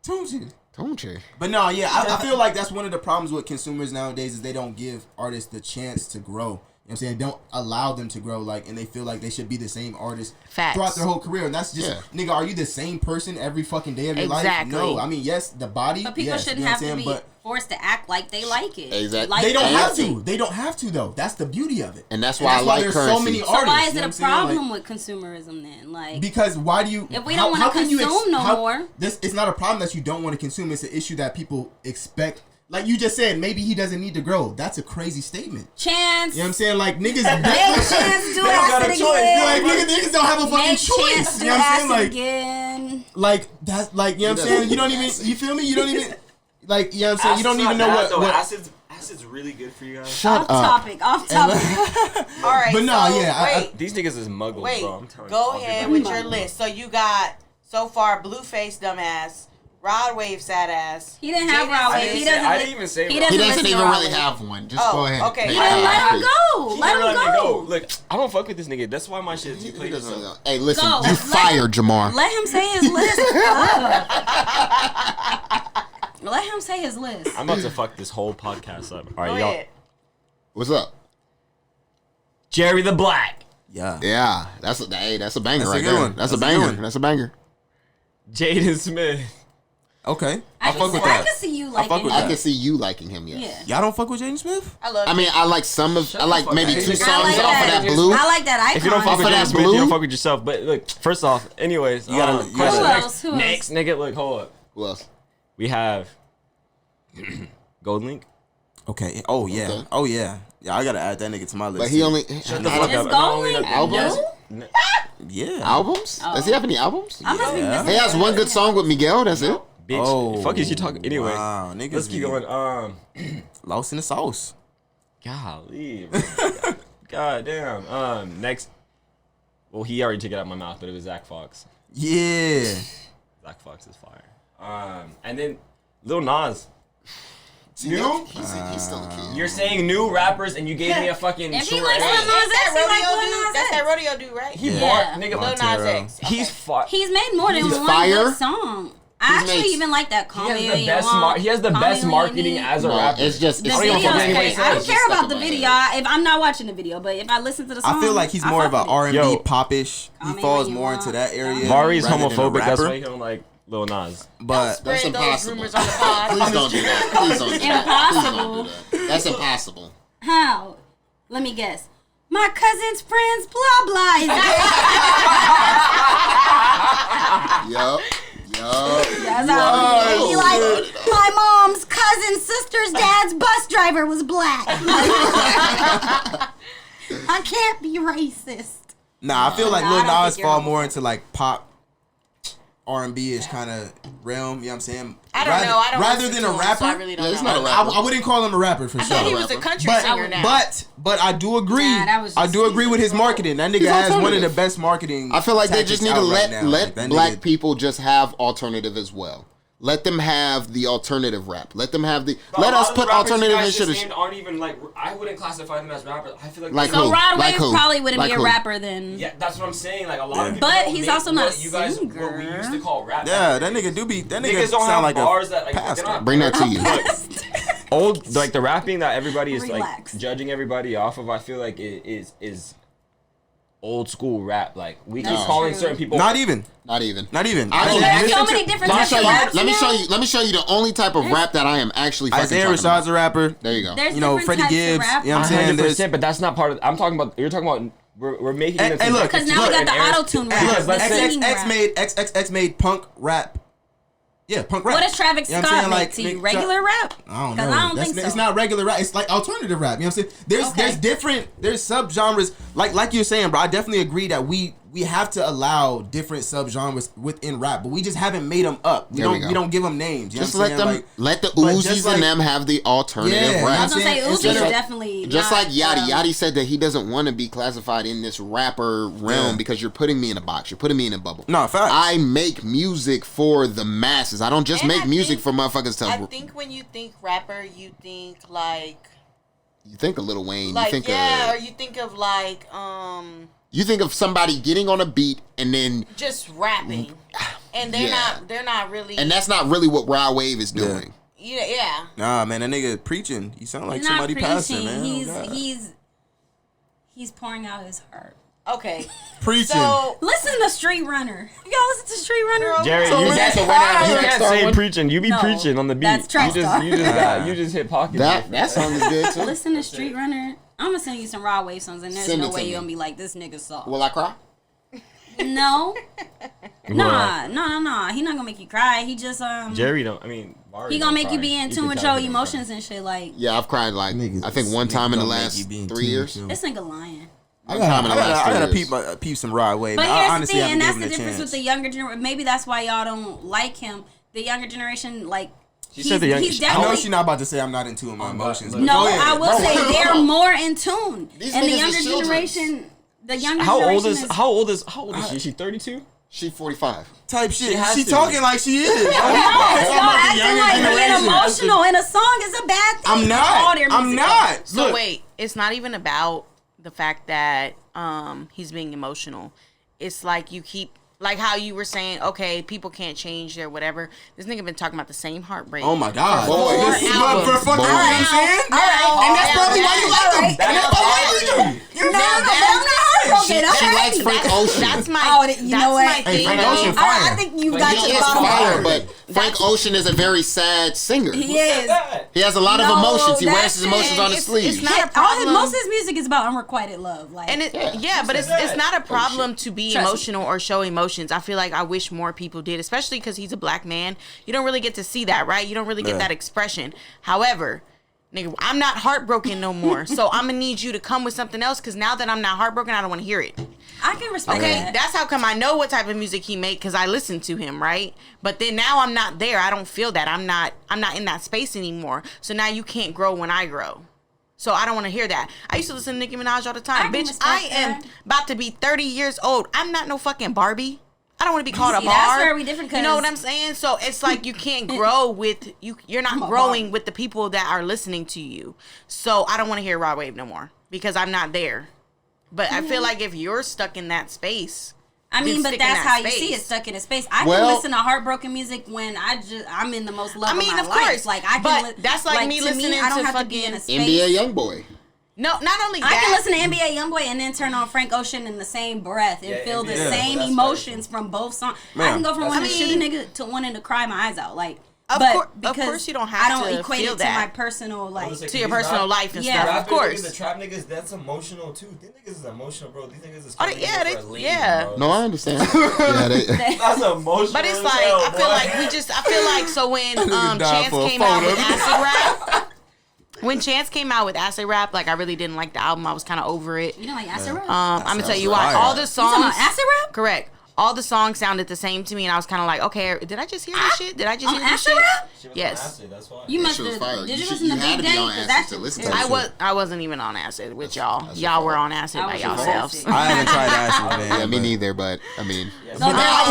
Tunchi. Tunchi. But no, yeah, I feel like that's one of the problems with consumers nowadays is they don't give artists the chance to grow. You know what I'm saying? Don't allow them to grow, like, and they feel like they should be the same artist Facts. throughout their whole career. And that's just, nigga, are you the same person every fucking day of your life? No. I mean, yes, the body, But people yes, shouldn't you know have what I'm to saying? be But forced to act like they like it. Exactly. Like they don't have music. to. They don't have to, though. That's the beauty of it. And that's why I that's like there's Currency. so many So artists. why is you know it a what I'm saying? problem Like, with consumerism then? Like, because why do you? If we don't wanna how can you consume no more. It's not a problem that you don't want to consume. It's an issue that people expect. Like you just said, maybe he doesn't need to grow. That's a crazy statement. Chance. You know what I'm saying? Like niggas. Make Chance do acid again. Like niggas don't have a fucking Make choice. Chance You do know what I'm saying? acid Like, again. like that's like you know what I'm saying. You don't even. You feel me? You don't even. Like you know what I'm saying. You don't even know what. Acid's really good for you guys. Shut up. Off topic. All right. But no, so, yeah. Wait. These niggas is muggles, Wait. bro. I'm telling Go you. ahead with your list. So you got so far Blueface dumbass, Rod Wave sad ass. He didn't have Rod Wave. He doesn't. I didn't even say He Rod. He doesn't doesn't listen even to Rod really Wave. have one. Just go ahead. okay. Hey, Let him go. He Let didn't him go. Look, I don't fuck with this nigga. That's why my shit too played. Hey, listen, Go. you fired, Jamar. Let him say his list. Let him say his list. I'm about to fuck this whole podcast up. All Go right, y'all. ahead. What's up? Jerry the Black, Yeah. Yeah, that's a banger That's a right good there. one. That's a That's a good banger. one. That's a banger. Jaden Smith. Okay. I fuck with I that. can see you fuck liking with I that. can see you liking him. Yes. Yeah. Y'all don't fuck with Jaden Smith? I love I mean, I like some of. I like maybe up. 2 I songs like off of that. that blue. I like that icon. If you don't fuck Off with of that Jaden Smith, blue? you don't fuck with yourself. But look, first off, anyways, You gotta- question. who else? Who Next, nigga, look, hold up. Who else? We have Goldlink. Okay. Oh yeah. Okay. Oh yeah. Yeah, I gotta add that nigga to my list. But he only Shut the fuck Is up. Not only Goldlink that- albums. new? Yeah. Albums? Does he have any albums? I must be missing He has one good song with Miguel. That's it. Bitch, Oh, fuck is you talking? Anyways, wow, niggas let's keep be going. Lost in the sauce. Golly, bro. God damn. Next. Well, he already took it out of my mouth, but it was Zach Fox. Yeah. Zach Fox is fire. And then Lil Nas. New? He's still a kid. You're saying new rappers, and you gave me a fucking. If he short likes age. Lil Nas X, he like Lil Nas That's X. that rodeo dude, right? He bought nigga Lil Nas X. He's fire. He's made more than He's one fire. good song. I actually even like that. Call He Me has the When best. You Want, He has the Call best Me When You marketing Need. as a No, rapper. it's just The it's video fucking is anybody great. says I don't it's care just about stuck the in my video. head. If I'm not watching the video, but if I listen to the song, I feel like he's I more fuck of an with it. R&B Yo. popish. Call He Me falls When You more Want. into that area. Vari's rather than a homophobic. That's rapper. why he don't like Lil Nas. But That's Spread those impossible. rumors on the pod. Please don't do that. Please don't do that. Impossible. Please don't do that. That's impossible. How? Let me guess. My cousin's friends, blah blah. Is that- Yup. That's how he like. My mom's cousin's sister's dad's bus driver was black. I can't be racist. Nah, I feel like Nah, I Lil don't Nas think you're fall more into like pop R&B-ish kind of realm. You know what I'm saying? I don't know. I don't rather listen than to a him, rapper. so I really don't Yeah, he's know. not a rapper. I wouldn't call him a rapper for I sure. thought he was a country But, singer now. but I do agree. Nah, that was I just- do agree with his marketing. That nigga He's has one of the alternative. best marketing. I feel like they just need to tactics out let right now. Like, that black nigga- people just have alternative as well. Let them have the alternative rap. Let them have the. But Let a lot us of the put rappers alternative you and guys shit. just named aren't even like. I wouldn't classify them as rappers. I feel like. Like So who? Rod Like Wave who? probably wouldn't Like be a who? rapper then. Yeah, that's what I'm saying. Like a lot of people. But don't he's make also not a what you guys what we singer. used to call rap. Yeah, that nigga do be. That nigga Niggas don't sound have like bars a that like pastor. they're not. Bring that to you. Old like the rapping that everybody is Relax. like judging everybody off of. I feel like it is old school rap. Like we keep That's calling true. certain people. Not even. Not even. Not even. I don't- There's so listen many to- different Let me types show of you. raps Let me now. show you. Let me show you the only type of rap that I am actually fucking Isaiah talking Rashad's about. a rapper. There you go. There's You know, different Freddie types Gibbs. of rap. You know what I'm saying? 100%, but that's not part of. I'm talking about. You're talking about. We're making it. Hey, look, Because now we got the auto-tune rap. Look, let's the say- singing XXX rap. made XXX made punk rap. Yeah, punk rap. What does Travis You know what I'm Scott saying? make Like, to you? make- Regular rap? I don't 'Cause know. I don't think so. It's not regular rap. It's like alternative rap. You know what I'm saying? There's Okay. different subgenres. Like you're saying, bro. I definitely agree that we have to allow different subgenres within rap, but we just haven't made them up. We There we don't go. we don't give them names. You Just know what let I'm them saying? let the but just Uzis like- and them have the alternative Yeah, I rap. was gonna say It's Uzi just is like- definitely Just not, like Yachty. Yachty said that he doesn't want to be classified in this rapper realm Yeah. because you're putting me in a box. You're putting me in a bubble. No, facts. I make music for the masses. I don't just And make I music think- for motherfuckers I to. think when you think rapper, you think like You think of Lil Wayne. like you think yeah, or of. you think of like You think of somebody getting on a beat and then. just rapping, and they're Yeah. they're not really. And that's not really what Rod Wave is doing. yeah. Nah, man, that nigga preaching. He sound like He's not somebody pastor, preaching. man. Oh, God. He's pouring out his heart. Okay. Preaching. So Listen to Street Runner. Y'all listen to Street Runner? Jerry, So you is that can't, the winner of you Track can't Star say one? preaching. You be No, preaching on the beat. that's Track Star. You just hit pocket. That song is good too. Listen to Street Runner. I'm gonna send you some Raw Wave songs, and there's Send no it to way me. you're gonna be like, this nigga soft. Will I cry? No. Nah. He not gonna make you cry. He just Jerry don't. I mean, Vari he don't gonna make you cry. be in You tune can with tell your he don't cry. emotions and shit. Like Yeah, I've cried like Niggas- I think one time in the niggas gonna last make you be in 3 tune, years. too. this nigga lying. I One time in the last 3 gotta years. peep some Rod Wave. But I here's the honestly thing, haven't and that's given the him a difference chance. with the younger generation. Maybe that's why y'all don't like him. The younger generation, like She said the young- he's I know definitely. she's not about to say I'm not in tune with my emotions. but No, go ahead. I will say they're more in tune, These and the niggas is younger children. generation. The younger How generation old is she? Is she 32? She 45. type shit. has She to talking be. like she is. No, it's not acting like being emotional in a song is a bad thing. I'm All not. their I'm music not. So Look, wait, it's not even about the fact that he's being emotional. It's like you keep like how you were saying, okay, people can't change their whatever. This nigga been talking about the same heartbreak. oh my god. Boy, This is for fucking, Boy. you know what I'm saying? All right. And that's probably why you like him. And that's probably why you like him. No, I'm not heartbroken. She likes Frank Ocean. That's my. Oh, you know what? My thing. Frank Ocean though. fire. I think you've But got he your is bottom fire, line. but Frank Ocean is a very sad singer. He is. He has a lot of No, emotions. He wears that's his emotions it. on his sleeve. It's not a All problem. most of his music is about unrequited love. Like, And it, Yeah. but it's not a problem to be Trust me. emotional or show emotions. I feel like I wish more people did, especially because he's a black man. You don't really get to see that, right? You don't really get that expression. However, nigga, I'm not heartbroken no more. So I'm gonna need you to come with something else because now that I'm not heartbroken, I don't want to hear it. I can respect Okay, that. that's how come I know what type of music he make because I listen to him, right? But then now I'm not there. I don't feel that. I'm not in that space anymore. So now you can't grow when I grow. So I don't want to hear that. I used to listen to Nicki Minaj all the I time. can Bitch, respect I am that. about to be 30 years old. I'm not no fucking Barbie. I don't want to be called a bar. That's where we different. You know what I'm saying? So it's like you can't grow with you. You're not growing with the people that are listening to you. So I don't want to hear Rod Wave no more because I'm not there. But I feel like if you're stuck in that space. I mean, but that's how you see it, stuck in a space. I can listen to heartbroken music when I'm in the most love of my life. Course. Like I can. That's like me listening I don't to have fucking to be in a space. NBA YoungBoy. No, not only that. I can listen to NBA YoungBoy and then turn on Frank Ocean in the same breath and feel the same emotions from both songs. I can go from wanting to shoot a nigga to wanting to cry my eyes out. Like, of course you don't have to. I don't equate feel it that. to my personal to your personal life and stuff. Of course. The trap niggas, that's emotional too. These niggas is emotional, bro. These niggas is yeah. No, I understand. That's emotional. But it's like I feel like so when Chance came out with Acid Rap. When Chance came out with Acid Rap, like I really didn't like the album. I was kind of over it. You don't like Acid Rap? I'm gonna tell you why. All the songs. You talking about Acid Rap? Correct. All the songs sounded the same to me, and I was kind of like, okay, did I just hear this shit? Did I just hear this shit? Yes. That's why. You must have. Did you listen to Big Day? I wasn't even on acid with y'all. Y'all were on acid by yourselves. I haven't tried acid, man. Yeah, me neither. But I mean, these niggas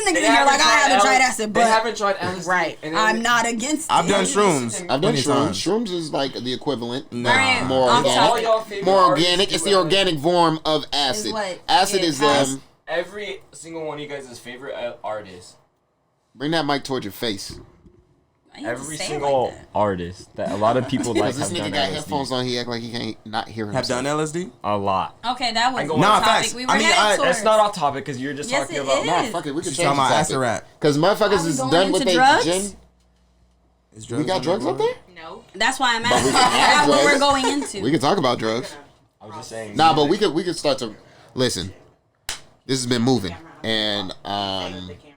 in here like I haven't tried acid, but they haven't tried acid. Right. I'm not against it. I've done shrooms. Shrooms is like the equivalent. More organic. It's the organic form of acid. Acid is every single one of you guys' favorite artist. Bring that mic towards your face. Every single artist that a lot of people like this have nigga done got LSD. Headphones on. He act like he can't not hear himself. Have done LSD? A lot. Okay, that was off topic. We were it's not off topic because you're just talking about. Nah, fuck it. We can She's change talking the about acid topic. rap. Because motherfuckers is done with their gin. We got drugs up there? No. That's why I'm asking. That's what we're going into. We can talk about drugs. I was just saying. Nah, but we could start to listen. This has been moving, and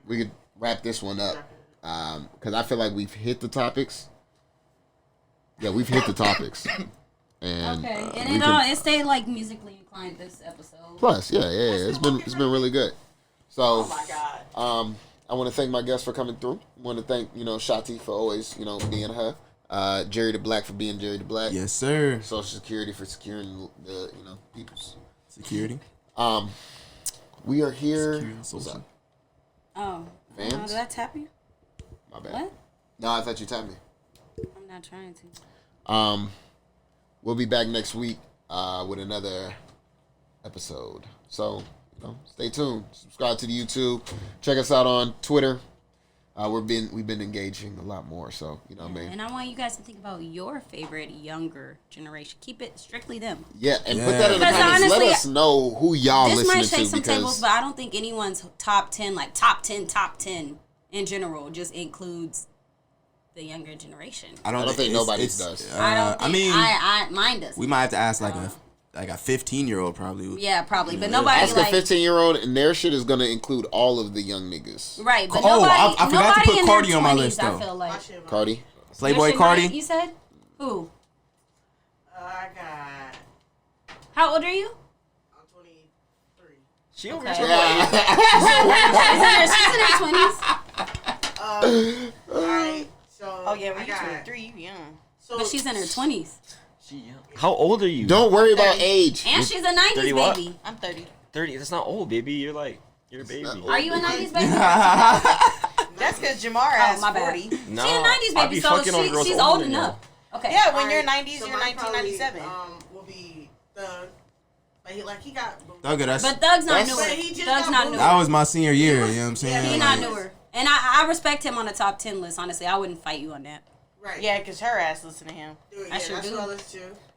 we could wrap this one up because I feel like we've hit the topics. Yeah, we've hit the topics, and it stayed like musically inclined this episode. Plus, yeah, it's been really good. So, oh my god. I want to thank my guests for coming through. I want to thank Shatii for always being her. Jerry the Black for being Jerry the Black. Yes, sir. Social Security for securing the people's security. We are here. What's up? Oh, Vans? did I tap you? My bad. What? No, I thought you tapped me. I'm not trying to. We'll be back next week with another episode. So, stay tuned. Subscribe to the YouTube. Check us out on Twitter. We've been engaging a lot more, so what I mean. And I want you guys to think about your favorite younger generation. Keep it strictly them. Yeah, and put that in the comments. Honestly, let us know who y'all listening to. This might shake some tables, but I don't think anyone's top 10 in general just includes the younger generation. I don't think nobody's does. Mine does. We might have to ask like a 15-year-old probably. Yeah, probably, but nobody ask a 15-year-old, and their shit is gonna include all of the young niggas. Right, but I forgot to put Cardi on my list though. I feel like Cardi, Playboy Cardi. You said who? I got. How old are you? I'm 23. She over here. She's in her 20s. Alright, so. Oh yeah, when you're 23, you young. But she's in her 20s. How old are you? Don't worry about age. And she's a 90s baby. I'm 30. 30. That's not old, baby. You're a baby. Are you a 90s baby? That's because Jamar has 40. No, she's a 90s baby, so she's old enough. Okay. Yeah, when you're 90s, you're 1997. Will be Thug. But he got. But Thug's not newer. Thug's not newer. That was my senior year. You know what I'm saying? He's not newer. And I respect him on the top 10 list. Honestly, I wouldn't fight you on that. Right. Yeah, because her ass listen to him. I sure do.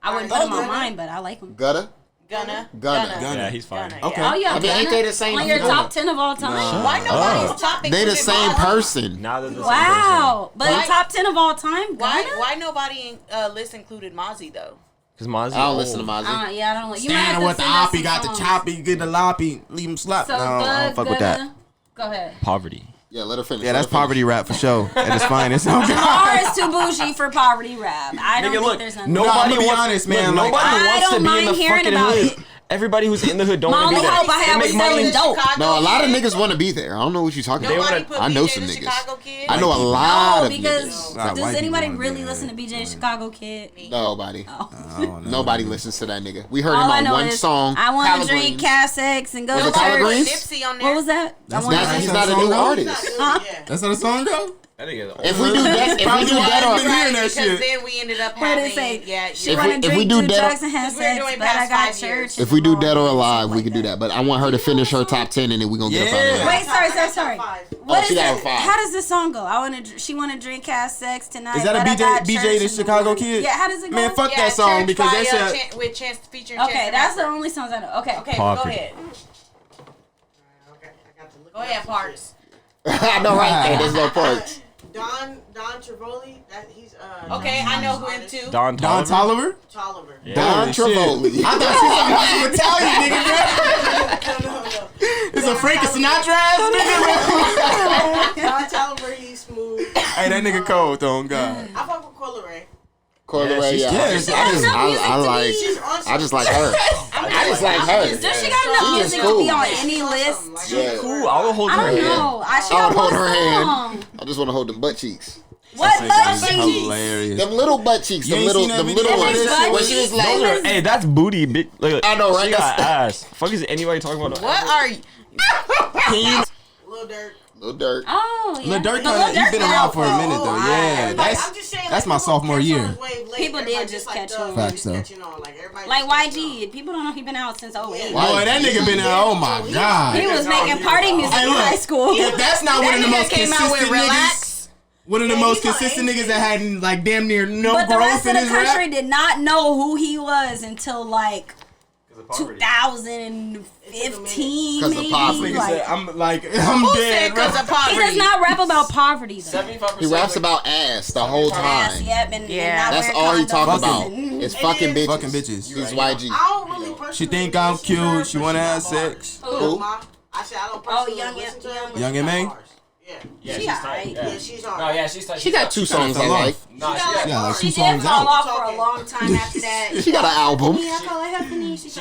I wouldn't put him on mine, but I like him. Gunna. Yeah, he's fine. Okay. Oh yeah. I mean, ain't they the same? On your top 10 of all time? No. Why nobody's top? They the same person. Now they're the same Wow. But top 10 of all time? Why nobody list included Mozzie though? Because Mozzie. I don't listen to Mozzie. Yeah, I don't. You might Standing have with to the send us oppie, some got the songs. choppy, get the loppy, leave him slap. So No, I don't fuck with that. Go ahead. Poverty. Yeah, let her finish. Yeah, that's poverty rap for sure. At its finest. R is too bougie for poverty rap. I don't think there's nothing. Nobody be honest, man. Nobody wants to be in the fucking hood. Everybody who's in the hood don't want to be there. My only hope I have is selling dope. No, a lot of niggas want to be there. I don't know what you're talking about. I know some niggas. I know a lot of because niggas. does anybody really listen to BJ Chicago Kid? Nobody. Oh. Nobody listens to that nigga. We heard him on one song. I want to drink Cass-X and go to church. What was that? He's not a new artist. That's how the song go? If we do that, because then we ended up having, she want to drink, do drugs and have sex, but I got church. If we do Dead or Alive, we could do that. But I want her to finish her top 10 and then we gonna get up out of there. Wait, sorry. What is it? How does this song go? She want to drink, have sex tonight. Is that a BJ the Chicago Kid? Yeah, how does it go? Man, fuck that song because that's with Chance featuring. Okay, that's the only songs I know. Okay, go ahead. Go ahead, Parks. I know, right? Hey, there's no Parks. Don Travoli, he's okay, I know him too. Don Tolliver? Yeah. Don Travoli. I thought she was Italian, nigga. No. It's a Frank Sinatra ass nigga. Don Tolliver, he's smooth. Hey, that nigga cold though, on God. I fuck with Coyle Ray. I just like her. I just like her. Does she got enough music to be on any list? Yeah. Cool. I would hold her hand. I don't know. I would hold her hand. I just want to hold them butt cheeks. What butt cheeks? Hilarious. Them little butt cheeks. Them little ones. When she was like, hey, that's booty, bitch. Look, I know, right? She got ass. Fuck is anybody talking about? What are you? Lil Durk. Lil Durk. Oh, yeah. Lil Durk he's been around for a minute though. Yeah, that's my sophomore year. People did just catch on. Facts though. Like YG, people don't know he been out since 08. Boy, that nigga been out. Oh my God. He was making party music in high school. If that's not one of the most consistent niggas. One of the most consistent niggas that had like damn near no growth in his rap. But the rest of the country did not know who he was until like 2015, maybe. I'm dead. Because of poverty. He does not rap about poverty, though. He raps about ass the whole time. That's all he talks about. It's fucking bitches. Fucking bitches. He's YG. I don't really personally. She think I'm cute. She wanna have sex. Who? I said I don't personally listen to her. Young M.A.? Yeah, she's alright. Yeah, she's hard. No, yeah, she's tight. She got 2 songs I like. She did fall off for a long time after that. She got an album. She's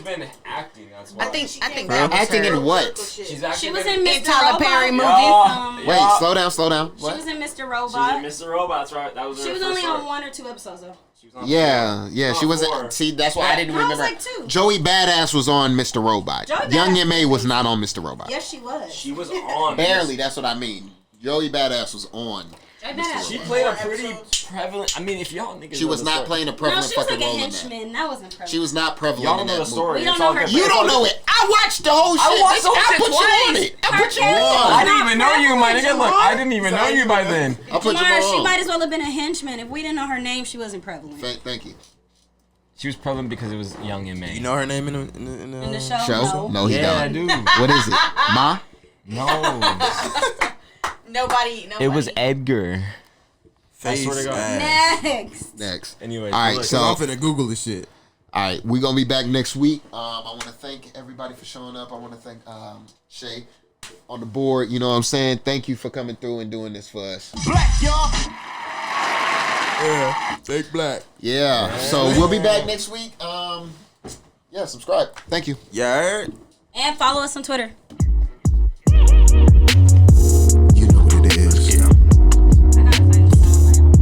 been acting. That's why. I think that was acting her. in what? She was in Mr. Tyler Perry Robot. movie. Wait, slow down. She was in Mr. Robot. Mr. Robot, that's right. That was her. She was only on 1 or 2 episodes though. Yeah, she wasn't. See, that's why I didn't remember. Like 2. Joey Badass was on Mr. Robot. Young M.A. was not on Mr. Robot. Yes, she was. She was on. Barely. That's what I mean. Joey Badass was on. She played a pretty prevalent. I mean, if y'all niggas. She was not playing a prevalent fucking role in that. That wasn't prevalent. She was not prevalent. Y'all don't know the story. We don't know her. You don't know it. I watched the whole shit. I put you on it. I put you on. I didn't even know you, my nigga. Look, I didn't even know you by then. I put you on. She might as well have been a henchman. If we didn't know her name, she wasn't prevalent. Thank you. She was prevalent because it was Young M.A. You know her name in the show? No, he don't. I do. What is it? Ma? No. Nobody. It was Edgar. Face Next. Anyway. All right, so I'm finna Google this shit. All right, we're gonna be back next week. I want to thank everybody for showing up. I want to thank Shay on the board. You know what I'm saying? Thank you for coming through and doing this for us. Black, y'all. Yeah, take black. Yeah. So we'll be back next week. Yeah, subscribe. Thank you. Yeah. And follow us on Twitter. You know what it is. I gotta find the soundbite.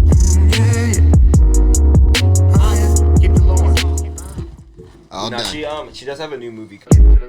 All done. She does have a new movie coming.